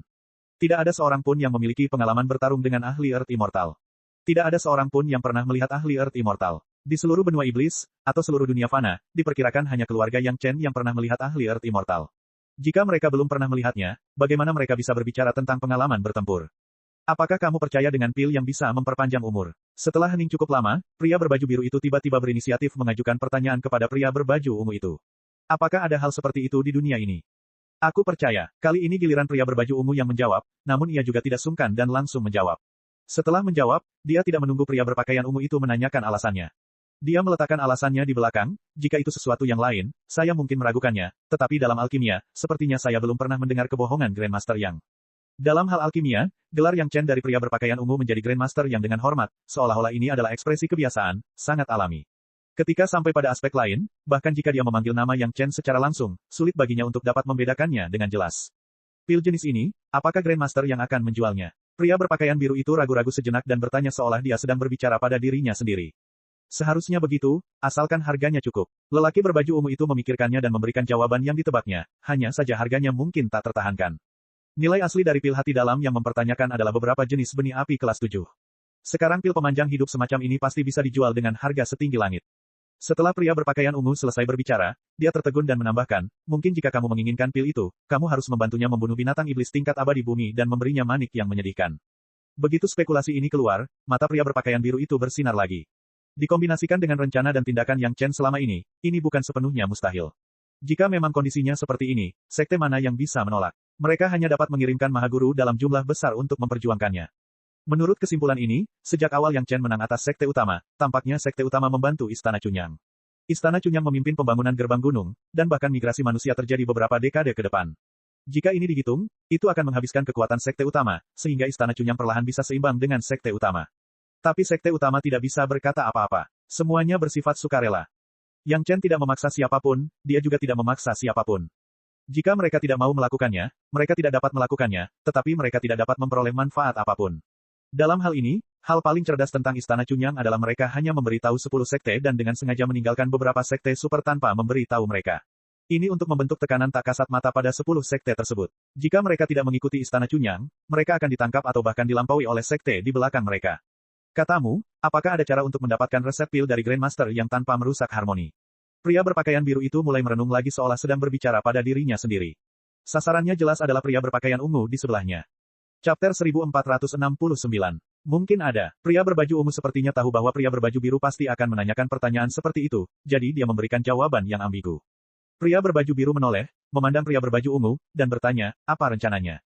Tidak ada seorang pun yang memiliki pengalaman bertarung dengan ahli Earth Immortal. Tidak ada seorang pun yang pernah melihat ahli Earth Immortal. Di seluruh benua iblis, atau seluruh dunia fana, diperkirakan hanya keluarga Yang Chen yang pernah melihat ahli Earth Immortal. Jika mereka belum pernah melihatnya, bagaimana mereka bisa berbicara tentang pengalaman bertempur? Apakah kamu percaya dengan pil yang bisa memperpanjang umur? Setelah hening cukup lama, pria berbaju biru itu tiba-tiba berinisiatif mengajukan pertanyaan kepada pria berbaju ungu itu. Apakah ada hal seperti itu di dunia ini? Aku percaya. Kali ini giliran pria berbaju ungu yang menjawab, namun ia juga tidak sungkan dan langsung menjawab. Setelah menjawab, dia tidak menunggu pria berpakaian ungu itu menanyakan alasannya. Dia meletakkan alasannya di belakang, jika itu sesuatu yang lain, saya mungkin meragukannya, tetapi dalam alkimia, sepertinya saya belum pernah mendengar kebohongan Grandmaster Yang. Dalam hal alkimia, gelar Yang Chen dari pria berpakaian ungu menjadi Grandmaster yang dengan hormat, seolah-olah ini adalah ekspresi kebiasaan, sangat alami. Ketika sampai pada aspek lain, bahkan jika dia memanggil nama Yang Chen secara langsung, sulit baginya untuk dapat membedakannya dengan jelas. Pil jenis ini, apakah Grandmaster yang akan menjualnya? Pria berpakaian biru itu ragu-ragu sejenak dan bertanya seolah dia sedang berbicara pada dirinya sendiri. Seharusnya begitu, asalkan harganya cukup. Lelaki berbaju ungu itu memikirkannya dan memberikan jawaban yang ditebaknya, hanya saja harganya mungkin tak tertahankan. Nilai asli dari pil hati dalam yang mempertanyakan adalah beberapa jenis benih api kelas 7. Sekarang pil pemanjang hidup semacam ini pasti bisa dijual dengan harga setinggi langit. Setelah pria berpakaian ungu selesai berbicara, dia tertegun dan menambahkan, mungkin jika kamu menginginkan pil itu, kamu harus membantunya membunuh binatang iblis tingkat abadi bumi dan memberinya manik yang menyedihkan. Begitu spekulasi ini keluar, mata pria berpakaian biru itu bersinar lagi. Dikombinasikan dengan rencana dan tindakan Yang Chen selama ini bukan sepenuhnya mustahil. Jika memang kondisinya seperti ini, sekte mana yang bisa menolak? Mereka hanya dapat mengirimkan Mahaguru dalam jumlah besar untuk memperjuangkannya. Menurut kesimpulan ini, sejak awal Yang Chen menang atas sekte utama, tampaknya sekte utama membantu Istana Cunyang. Istana Cunyang memimpin pembangunan gerbang gunung, dan bahkan migrasi manusia terjadi beberapa dekade ke depan. Jika ini dihitung, itu akan menghabiskan kekuatan sekte utama, sehingga Istana Cunyang perlahan bisa seimbang dengan sekte utama. Tapi sekte utama tidak bisa berkata apa-apa. Semuanya bersifat sukarela. Yang Chen tidak memaksa siapapun, dia juga tidak memaksa siapapun. Jika mereka tidak mau melakukannya, mereka tidak dapat melakukannya, tetapi mereka tidak dapat memperoleh manfaat apapun. Dalam hal ini, hal paling cerdas tentang Istana Cunyang adalah mereka hanya memberitahu 10 sekte dan dengan sengaja meninggalkan beberapa sekte super tanpa memberitahu mereka. Ini untuk membentuk tekanan tak kasat mata pada 10 sekte tersebut. Jika mereka tidak mengikuti Istana Cunyang, mereka akan ditangkap atau bahkan dilampaui oleh sekte di belakang mereka. Katamu, apakah ada cara untuk mendapatkan resep pil dari Grandmaster yang tanpa merusak harmoni? Pria berpakaian biru itu mulai merenung lagi seolah sedang berbicara pada dirinya sendiri. Sasarannya jelas adalah pria berpakaian ungu di sebelahnya. Chapter 1469. Mungkin ada. Pria berbaju ungu sepertinya tahu bahwa pria berbaju biru pasti akan menanyakan pertanyaan seperti itu, jadi dia memberikan jawaban yang ambigu. Pria berbaju biru menoleh, memandang pria berbaju ungu, dan bertanya, apa rencananya?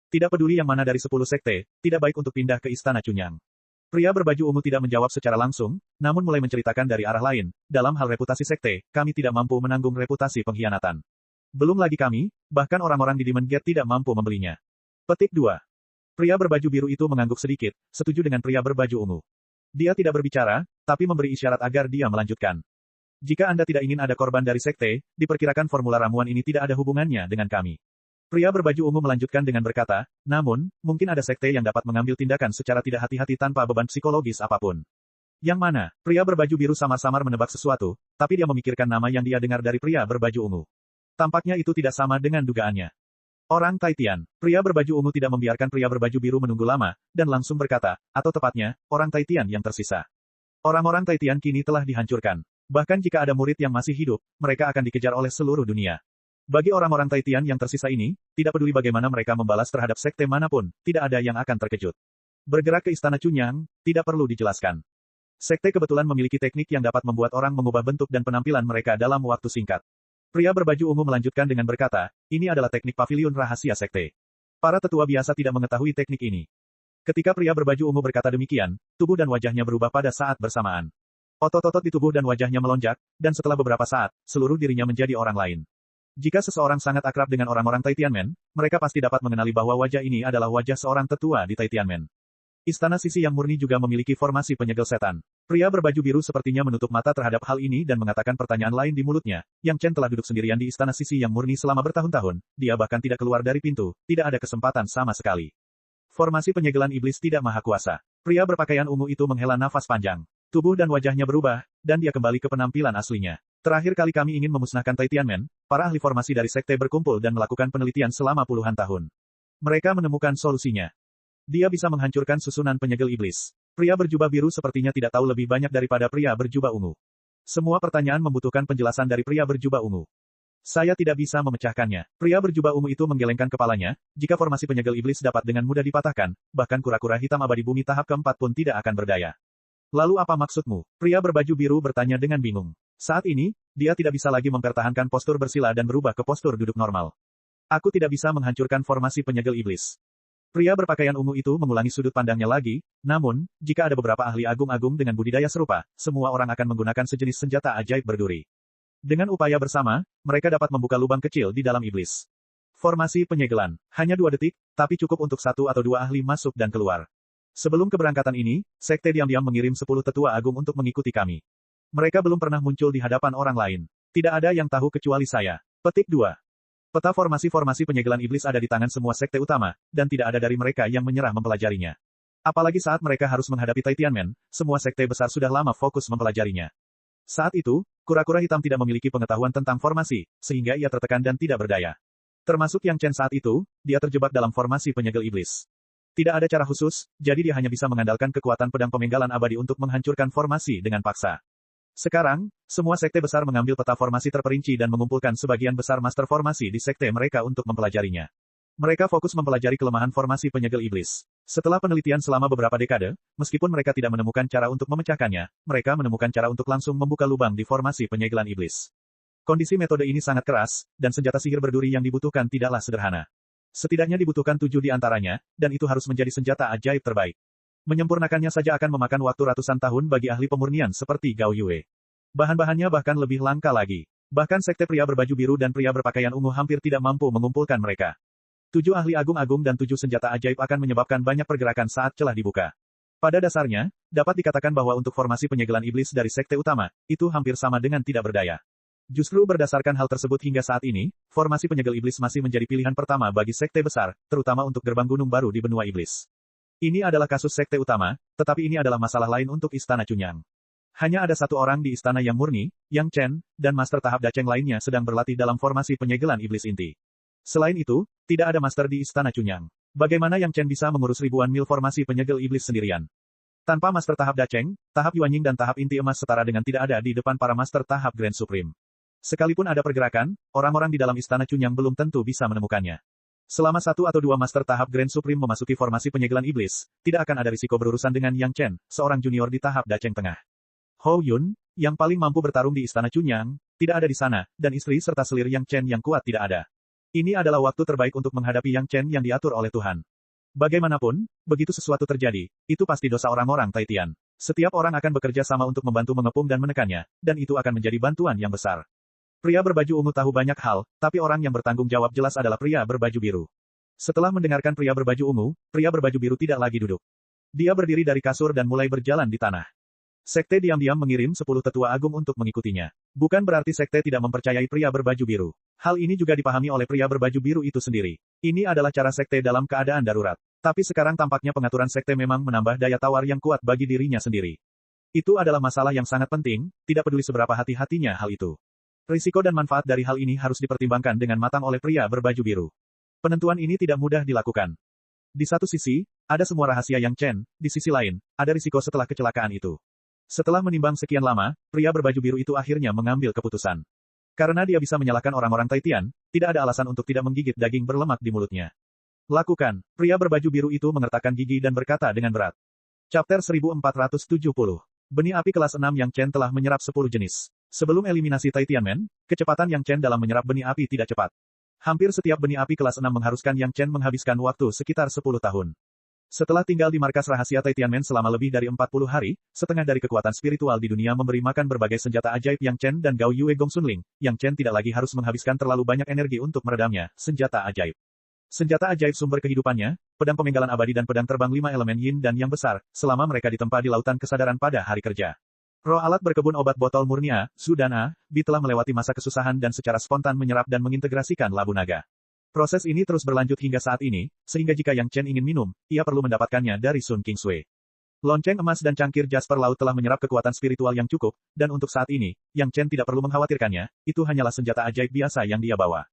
Tidak peduli yang mana dari 10 sekte, tidak baik untuk pindah ke Istana Cunyang. Pria berbaju ungu tidak menjawab secara langsung, namun mulai menceritakan dari arah lain. Dalam hal reputasi sekte, kami tidak mampu menanggung reputasi pengkhianatan. Belum lagi kami, bahkan orang-orang di Demon Gate tidak mampu membelinya. Petik 2. Pria berbaju biru itu mengangguk sedikit, setuju dengan pria berbaju ungu. Dia tidak berbicara, tapi memberi isyarat agar dia melanjutkan. Jika Anda tidak ingin ada korban dari sekte, diperkirakan formula ramuan ini tidak ada hubungannya dengan kami. Pria berbaju ungu melanjutkan dengan berkata, namun, mungkin ada sekte yang dapat mengambil tindakan secara tidak hati-hati tanpa beban psikologis apapun. Yang mana? Pria berbaju biru samar-samar menebak sesuatu, tapi dia memikirkan nama yang dia dengar dari pria berbaju ungu. Tampaknya itu tidak sama dengan dugaannya. Orang Taitian. Pria berbaju ungu tidak membiarkan pria berbaju biru menunggu lama, dan langsung berkata, atau tepatnya, orang Taitian yang tersisa. Orang-orang Taitian kini telah dihancurkan. Bahkan jika ada murid yang masih hidup, mereka akan dikejar oleh seluruh dunia. Bagi orang-orang Taitian yang tersisa ini, tidak peduli bagaimana mereka membalas terhadap sekte manapun, tidak ada yang akan terkejut. Bergerak ke Istana Cunyang, tidak perlu dijelaskan. Sekte kebetulan memiliki teknik yang dapat membuat orang mengubah bentuk dan penampilan mereka dalam waktu singkat. Pria berbaju ungu melanjutkan dengan berkata, ini adalah teknik pavilion rahasia sekte. Para tetua biasa tidak mengetahui teknik ini. Ketika pria berbaju ungu berkata demikian, tubuh dan wajahnya berubah pada saat bersamaan. Otot-otot di tubuh dan wajahnya melonjak, dan setelah beberapa saat, seluruh dirinya menjadi orang lain. Jika seseorang sangat akrab dengan orang-orang Taitianmen, mereka pasti dapat mengenali bahwa wajah ini adalah wajah seorang tetua di Taitianmen. Istana Sisi yang murni juga memiliki formasi penyegel setan. Pria berbaju biru sepertinya menutup mata terhadap hal ini dan mengatakan pertanyaan lain di mulutnya. Yang Chen telah duduk sendirian di Istana Sisi yang murni selama bertahun-tahun, dia bahkan tidak keluar dari pintu, tidak ada kesempatan sama sekali. Formasi penyegelan iblis tidak maha kuasa. Pria berpakaian ungu itu menghela nafas panjang. Tubuh dan wajahnya berubah, dan dia kembali ke penampilan aslinya. Terakhir kali kami ingin memusnahkan Taitianmen, para ahli formasi dari sekte berkumpul dan melakukan penelitian selama puluhan tahun. Mereka menemukan solusinya. Dia bisa menghancurkan susunan penyegel iblis. Pria berjubah biru sepertinya tidak tahu lebih banyak daripada pria berjubah ungu. Semua pertanyaan membutuhkan penjelasan dari pria berjubah ungu. Saya tidak bisa memecahkannya. Pria berjubah ungu itu menggelengkan kepalanya, jika formasi penyegel iblis dapat dengan mudah dipatahkan, bahkan kura-kura hitam abadi bumi tahap keempat pun tidak akan berdaya. Lalu apa maksudmu? Pria berbaju biru bertanya dengan bingung. Saat ini, dia tidak bisa lagi mempertahankan postur bersila dan berubah ke postur duduk normal. Aku tidak bisa menghancurkan formasi penyegel iblis. Pria berpakaian ungu itu mengulangi sudut pandangnya lagi, namun, jika ada beberapa ahli agung-agung dengan budidaya serupa, semua orang akan menggunakan sejenis senjata ajaib berduri. Dengan upaya bersama, mereka dapat membuka lubang kecil di dalam iblis. Formasi penyegelan. Hanya 2 detik, tapi cukup untuk 1 atau 2 ahli masuk dan keluar. Sebelum keberangkatan ini, sekte diam-diam mengirim 10 tetua agung untuk mengikuti kami. Mereka belum pernah muncul di hadapan orang lain. Tidak ada yang tahu kecuali saya. Petik 2. Peta formasi-formasi penyegelan iblis ada di tangan semua sekte utama, dan tidak ada dari mereka yang menyerah mempelajarinya. Apalagi saat mereka harus menghadapi Taitianmen, semua sekte besar sudah lama fokus mempelajarinya. Saat itu, kura-kura hitam tidak memiliki pengetahuan tentang formasi, sehingga ia tertekan dan tidak berdaya. Termasuk Yang Chen saat itu, dia terjebak dalam formasi penyegel iblis. Tidak ada cara khusus, jadi dia hanya bisa mengandalkan kekuatan pedang pemenggalan abadi untuk menghancurkan formasi dengan paksa. Sekarang, semua sekte besar mengambil peta formasi terperinci dan mengumpulkan sebagian besar master formasi di sekte mereka untuk mempelajarinya. Mereka fokus mempelajari kelemahan formasi penyegel iblis. Setelah penelitian selama beberapa dekade, meskipun mereka tidak menemukan cara untuk memecahkannya, mereka menemukan cara untuk langsung membuka lubang di formasi penyegelan iblis. Kondisi metode ini sangat keras, dan senjata sihir berduri yang dibutuhkan tidaklah sederhana. Setidaknya dibutuhkan 7 di antaranya, dan itu harus menjadi senjata ajaib terbaik. Menyempurnakannya saja akan memakan waktu ratusan tahun bagi ahli pemurnian seperti Gao Yue. Bahan-bahannya bahkan lebih langka lagi. Bahkan sekte pria berbaju biru dan pria berpakaian ungu hampir tidak mampu mengumpulkan mereka. 7 ahli agung-agung dan 7 senjata ajaib akan menyebabkan banyak pergerakan saat celah dibuka. Pada dasarnya, dapat dikatakan bahwa untuk formasi penyegelan iblis dari sekte utama, itu hampir sama dengan tidak berdaya. Justru berdasarkan hal tersebut hingga saat ini, formasi penyegel iblis masih menjadi pilihan pertama bagi sekte besar, terutama untuk gerbang gunung baru di benua iblis. Ini adalah kasus sekte utama, tetapi ini adalah masalah lain untuk Istana Cunyang. Hanya ada satu orang di istana yang murni, Yang Chen, dan master tahap Daceng lainnya sedang berlatih dalam formasi penyegelan iblis inti. Selain itu, tidak ada master di Istana Cunyang. Bagaimana Yang Chen bisa mengurus ribuan mil formasi penyegel iblis sendirian? Tanpa master tahap Daceng, tahap Yuanying dan tahap inti emas setara dengan tidak ada di depan para master tahap Grand Supreme. Sekalipun ada pergerakan, orang-orang di dalam Istana Cunyang belum tentu bisa menemukannya. Selama satu atau dua master tahap Grand Supreme memasuki formasi penyegelan iblis, tidak akan ada risiko berurusan dengan Yang Chen, seorang junior di tahap Dacheng Tengah. Hou Yun, yang paling mampu bertarung di Istana Chunyang, tidak ada di sana, dan istri serta selir Yang Chen yang kuat tidak ada. Ini adalah waktu terbaik untuk menghadapi Yang Chen yang diatur oleh Tuhan. Bagaimanapun, begitu sesuatu terjadi, itu pasti dosa orang-orang Taitian. Setiap orang akan bekerja sama untuk membantu mengepung dan menekannya, dan itu akan menjadi bantuan yang besar. Pria berbaju ungu tahu banyak hal, tapi orang yang bertanggung jawab jelas adalah pria berbaju biru. Setelah mendengarkan pria berbaju ungu, pria berbaju biru tidak lagi duduk. Dia berdiri dari kasur dan mulai berjalan di tanah. Sekte diam-diam mengirim 10 tetua agung untuk mengikutinya. Bukan berarti sekte tidak mempercayai pria berbaju biru. Hal ini juga dipahami oleh pria berbaju biru itu sendiri. Ini adalah cara sekte dalam keadaan darurat. Tapi sekarang tampaknya pengaturan sekte memang menambah daya tawar yang kuat bagi dirinya sendiri. Itu adalah masalah yang sangat penting, tidak peduli seberapa hati-hatinya hal itu. Risiko dan manfaat dari hal ini harus dipertimbangkan dengan matang oleh pria berbaju biru. Penentuan ini tidak mudah dilakukan. Di satu sisi, ada semua rahasia Yang Chen, di sisi lain, ada risiko setelah kecelakaan itu. Setelah menimbang sekian lama, pria berbaju biru itu akhirnya mengambil keputusan. Karena dia bisa menyalahkan orang-orang Taitian, tidak ada alasan untuk tidak menggigit daging berlemak di mulutnya. Lakukan, pria berbaju biru itu mengertakkan gigi dan berkata dengan berat. Chapter 1470. Benih api kelas 6 Yang Chen telah menyerap 10 jenis. Sebelum eliminasi Taitianmen, kecepatan Yang Chen dalam menyerap benih api tidak cepat. Hampir setiap benih api kelas 6 mengharuskan Yang Chen menghabiskan waktu sekitar 10 tahun. Setelah tinggal di markas rahasia Taitianmen selama lebih dari 40 hari, setengah dari kekuatan spiritual di dunia memberi makan berbagai senjata ajaib Yang Chen dan Gao Yue Gong Sunling, Yang Chen tidak lagi harus menghabiskan terlalu banyak energi untuk meredamnya, senjata ajaib. Senjata ajaib sumber kehidupannya, pedang pemenggalan abadi dan pedang terbang 5 elemen yin dan yang besar, selama mereka ditempa di lautan kesadaran pada hari kerja. Roh alat berkebun obat botol murni A, Su dan A, B telah melewati masa kesusahan dan secara spontan menyerap dan mengintegrasikan labu naga. Proses ini terus berlanjut hingga saat ini, sehingga jika Yang Chen ingin minum, ia perlu mendapatkannya dari Sun Kingsui. Lonceng emas dan cangkir jasper laut telah menyerap kekuatan spiritual yang cukup, dan untuk saat ini, Yang Chen tidak perlu mengkhawatirkannya, itu hanyalah senjata ajaib biasa yang dia bawa.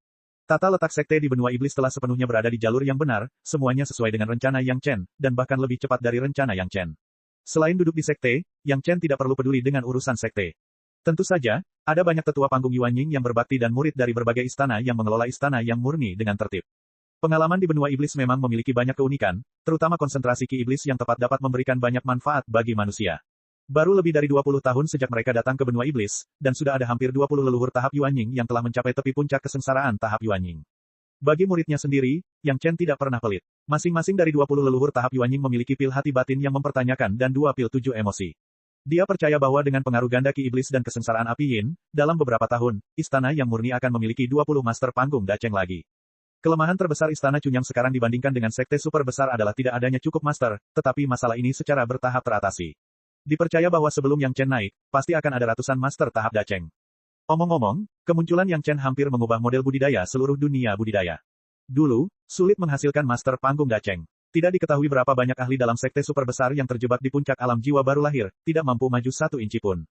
Tata letak sekte di benua iblis telah sepenuhnya berada di jalur yang benar, semuanya sesuai dengan rencana Yang Chen, dan bahkan lebih cepat dari rencana Yang Chen. Selain duduk di sekte, Yang Chen tidak perlu peduli dengan urusan sekte. Tentu saja, ada banyak tetua panggung Yuanying yang berbakti dan murid dari berbagai istana yang mengelola istana yang murni dengan tertib. Pengalaman di benua iblis memang memiliki banyak keunikan, terutama konsentrasi ki iblis yang tepat dapat memberikan banyak manfaat bagi manusia. Baru lebih dari 20 tahun sejak mereka datang ke benua iblis, dan sudah ada hampir 20 leluhur tahap Yuanying yang telah mencapai tepi puncak kesengsaraan tahap Yuanying. Bagi muridnya sendiri, Yang Chen tidak pernah pelit. Masing-masing dari 20 leluhur tahap Yuanying memiliki pil hati batin yang mempertanyakan dan 2 pil 7 emosi. Dia percaya bahwa dengan pengaruh ganda ki iblis dan kesengsaraan api yin, dalam beberapa tahun, istana yang murni akan memiliki 20 master panggung Dacheng lagi. Kelemahan terbesar istana Chunyang sekarang dibandingkan dengan sekte super besar adalah tidak adanya cukup master, tetapi masalah ini secara bertahap teratasi. Dipercaya bahwa sebelum Yang Chen naik, pasti akan ada ratusan master tahap Dacheng. Omong-omong, kemunculan Yang Chen hampir mengubah model budidaya seluruh dunia budidaya. Dulu, sulit menghasilkan master panggung Dacheng. Tidak diketahui berapa banyak ahli dalam sekte super besar yang terjebak di puncak alam jiwa baru lahir, tidak mampu maju 1 inci pun.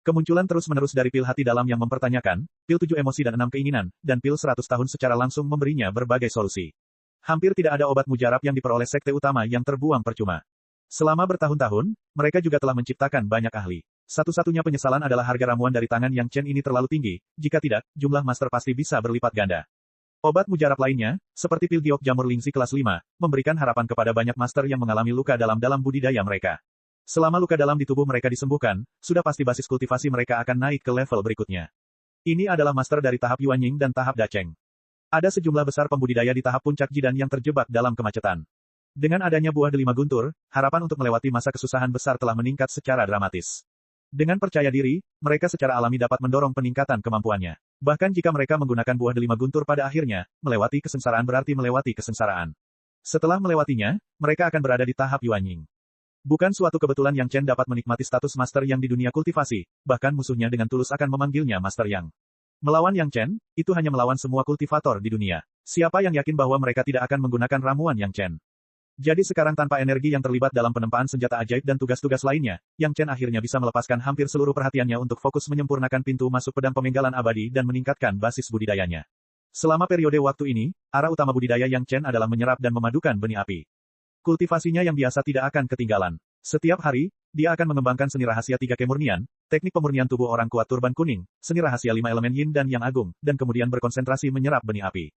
Kemunculan terus-menerus dari pil hati dalam yang mempertanyakan, pil 7 emosi dan 6 keinginan, dan pil 100 tahun secara langsung memberinya berbagai solusi. Hampir tidak ada obat mujarab yang diperoleh sekte utama yang terbuang percuma. Selama bertahun-tahun, mereka juga telah menciptakan banyak ahli. Satu-satunya penyesalan adalah harga ramuan dari tangan Yang Chen ini terlalu tinggi, jika tidak, jumlah master pasti bisa berlipat ganda. Obat mujarab lainnya, seperti pil giok jamur lingzi kelas 5, memberikan harapan kepada banyak master yang mengalami luka dalam budidaya mereka. Selama luka dalam di tubuh mereka disembuhkan, sudah pasti basis kultivasi mereka akan naik ke level berikutnya. Ini adalah master dari tahap Yuanying dan tahap Dacheng. Ada sejumlah besar pembudidaya di tahap puncak Jidan yang terjebak dalam kemacetan. Dengan adanya buah delima guntur, harapan untuk melewati masa kesusahan besar telah meningkat secara dramatis. Dengan percaya diri, mereka secara alami dapat mendorong peningkatan kemampuannya. Bahkan jika mereka menggunakan buah delima guntur pada akhirnya, melewati kesengsaraan berarti melewati kesengsaraan. Setelah melewatinya, mereka akan berada di tahap Yuanying. Bukan suatu kebetulan Yang Chen dapat menikmati status master yang di dunia kultivasi, bahkan musuhnya dengan tulus akan memanggilnya Master Yang. Melawan Yang Chen, itu hanya melawan semua kultivator di dunia. Siapa yang yakin bahwa mereka tidak akan menggunakan ramuan Yang Chen? Jadi sekarang tanpa energi yang terlibat dalam penempaan senjata ajaib dan tugas-tugas lainnya, Yang Chen akhirnya bisa melepaskan hampir seluruh perhatiannya untuk fokus menyempurnakan pintu masuk pedang pemenggalan abadi dan meningkatkan basis budidayanya. Selama periode waktu ini, arah utama budidaya Yang Chen adalah menyerap dan memadukan benih api. Kultivasinya yang biasa tidak akan ketinggalan. Setiap hari, dia akan mengembangkan seni rahasia 3 kemurnian, teknik pemurnian tubuh orang kuat turban kuning, seni rahasia 5 elemen yin dan yang agung, dan kemudian berkonsentrasi menyerap benih api.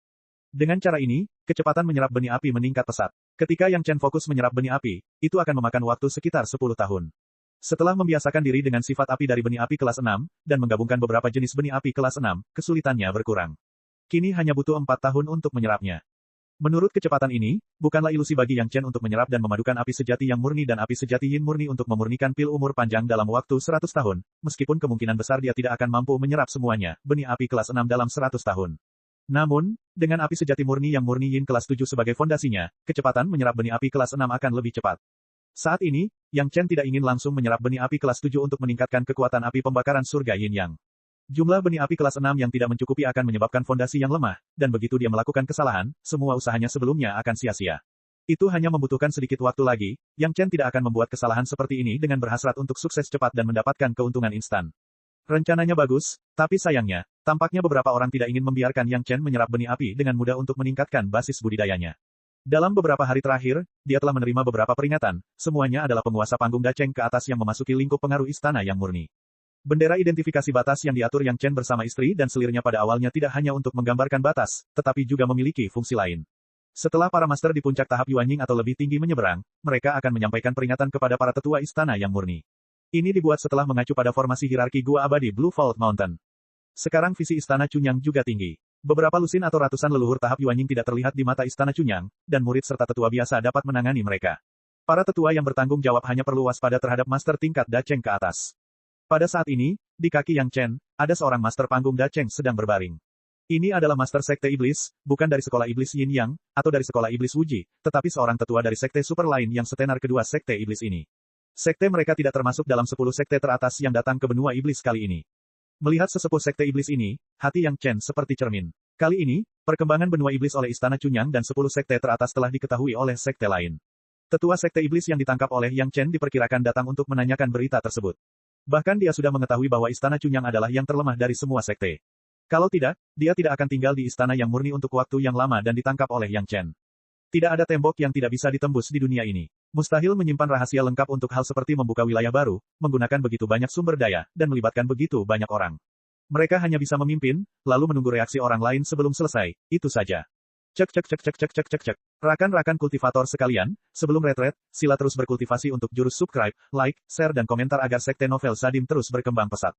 Dengan cara ini, kecepatan menyerap benih api meningkat pesat. Ketika Yang Chen fokus menyerap benih api, itu akan memakan waktu sekitar 10 tahun. Setelah membiasakan diri dengan sifat api dari benih api kelas 6, dan menggabungkan beberapa jenis benih api kelas 6, kesulitannya berkurang. Kini hanya butuh 4 tahun untuk menyerapnya. Menurut kecepatan ini, bukanlah ilusi bagi Yang Chen untuk menyerap dan memadukan api sejati yang murni dan api sejati yin murni untuk memurnikan pil umur panjang dalam waktu 100 tahun, meskipun kemungkinan besar dia tidak akan mampu menyerap semuanya, benih api kelas 6 dalam 100 tahun. Namun, dengan api sejati murni yang murni yin kelas 7 sebagai fondasinya, kecepatan menyerap benih api kelas 6 akan lebih cepat. Saat ini, Yang Chen tidak ingin langsung menyerap benih api kelas 7 untuk meningkatkan kekuatan api pembakaran surga yin yang. Jumlah benih api kelas 6 yang tidak mencukupi akan menyebabkan fondasi yang lemah, dan begitu dia melakukan kesalahan, semua usahanya sebelumnya akan sia-sia. Itu hanya membutuhkan sedikit waktu lagi, Yang Chen tidak akan membuat kesalahan seperti ini dengan berhasrat untuk sukses cepat dan mendapatkan keuntungan instan. Rencananya bagus, tapi sayangnya, tampaknya beberapa orang tidak ingin membiarkan Yang Chen menyerap benih api dengan mudah untuk meningkatkan basis budidayanya. Dalam beberapa hari terakhir, dia telah menerima beberapa peringatan, semuanya adalah penguasa panggung Dacheng ke atas yang memasuki lingkup pengaruh istana yang murni. Bendera identifikasi batas yang diatur Yang Chen bersama istri dan selirnya pada awalnya tidak hanya untuk menggambarkan batas, tetapi juga memiliki fungsi lain. Setelah para master di puncak tahap Yuanying atau lebih tinggi menyeberang, mereka akan menyampaikan peringatan kepada para tetua istana yang murni. Ini dibuat setelah mengacu pada formasi hierarki Gua Abadi Blue Vault Mountain. Sekarang visi istana Chunyang juga tinggi. Beberapa lusin atau ratusan leluhur tahap Yuanying tidak terlihat di mata istana Chunyang, dan murid serta tetua biasa dapat menangani mereka. Para tetua yang bertanggung jawab hanya perlu waspada terhadap master tingkat Dacheng ke atas. Pada saat ini, di kaki Yang Chen, ada seorang master panggung Dacheng sedang berbaring. Ini adalah master sekte iblis, bukan dari sekolah iblis Yin Yang, atau dari sekolah iblis Wuji, tetapi seorang tetua dari sekte super lain yang setenar kedua sekte iblis ini. Sekte mereka tidak termasuk dalam 10 sekte teratas yang datang ke benua iblis kali ini. Melihat sesepuh sekte iblis ini, hati Yang Chen seperti cermin. Kali ini, perkembangan benua iblis oleh istana Chunyang dan 10 sekte teratas telah diketahui oleh sekte lain. Tetua sekte iblis yang ditangkap oleh Yang Chen diperkirakan datang untuk menanyakan berita tersebut. Bahkan dia sudah mengetahui bahwa istana Chunyang adalah yang terlemah dari semua sekte. Kalau tidak, dia tidak akan tinggal di istana yang murni untuk waktu yang lama dan ditangkap oleh Yang Chen. Tidak ada tembok yang tidak bisa ditembus di dunia ini. Mustahil menyimpan rahasia lengkap untuk hal seperti membuka wilayah baru, menggunakan begitu banyak sumber daya, dan melibatkan begitu banyak orang. Mereka hanya bisa memimpin, lalu menunggu reaksi orang lain sebelum selesai, itu saja. Cek cek cek cek cek cek cek cek. Rakan-rakan kultivator sekalian, sebelum retret, sila terus berkultivasi untuk jurus subscribe, like, share dan komentar agar sekte novel Sadim terus berkembang pesat.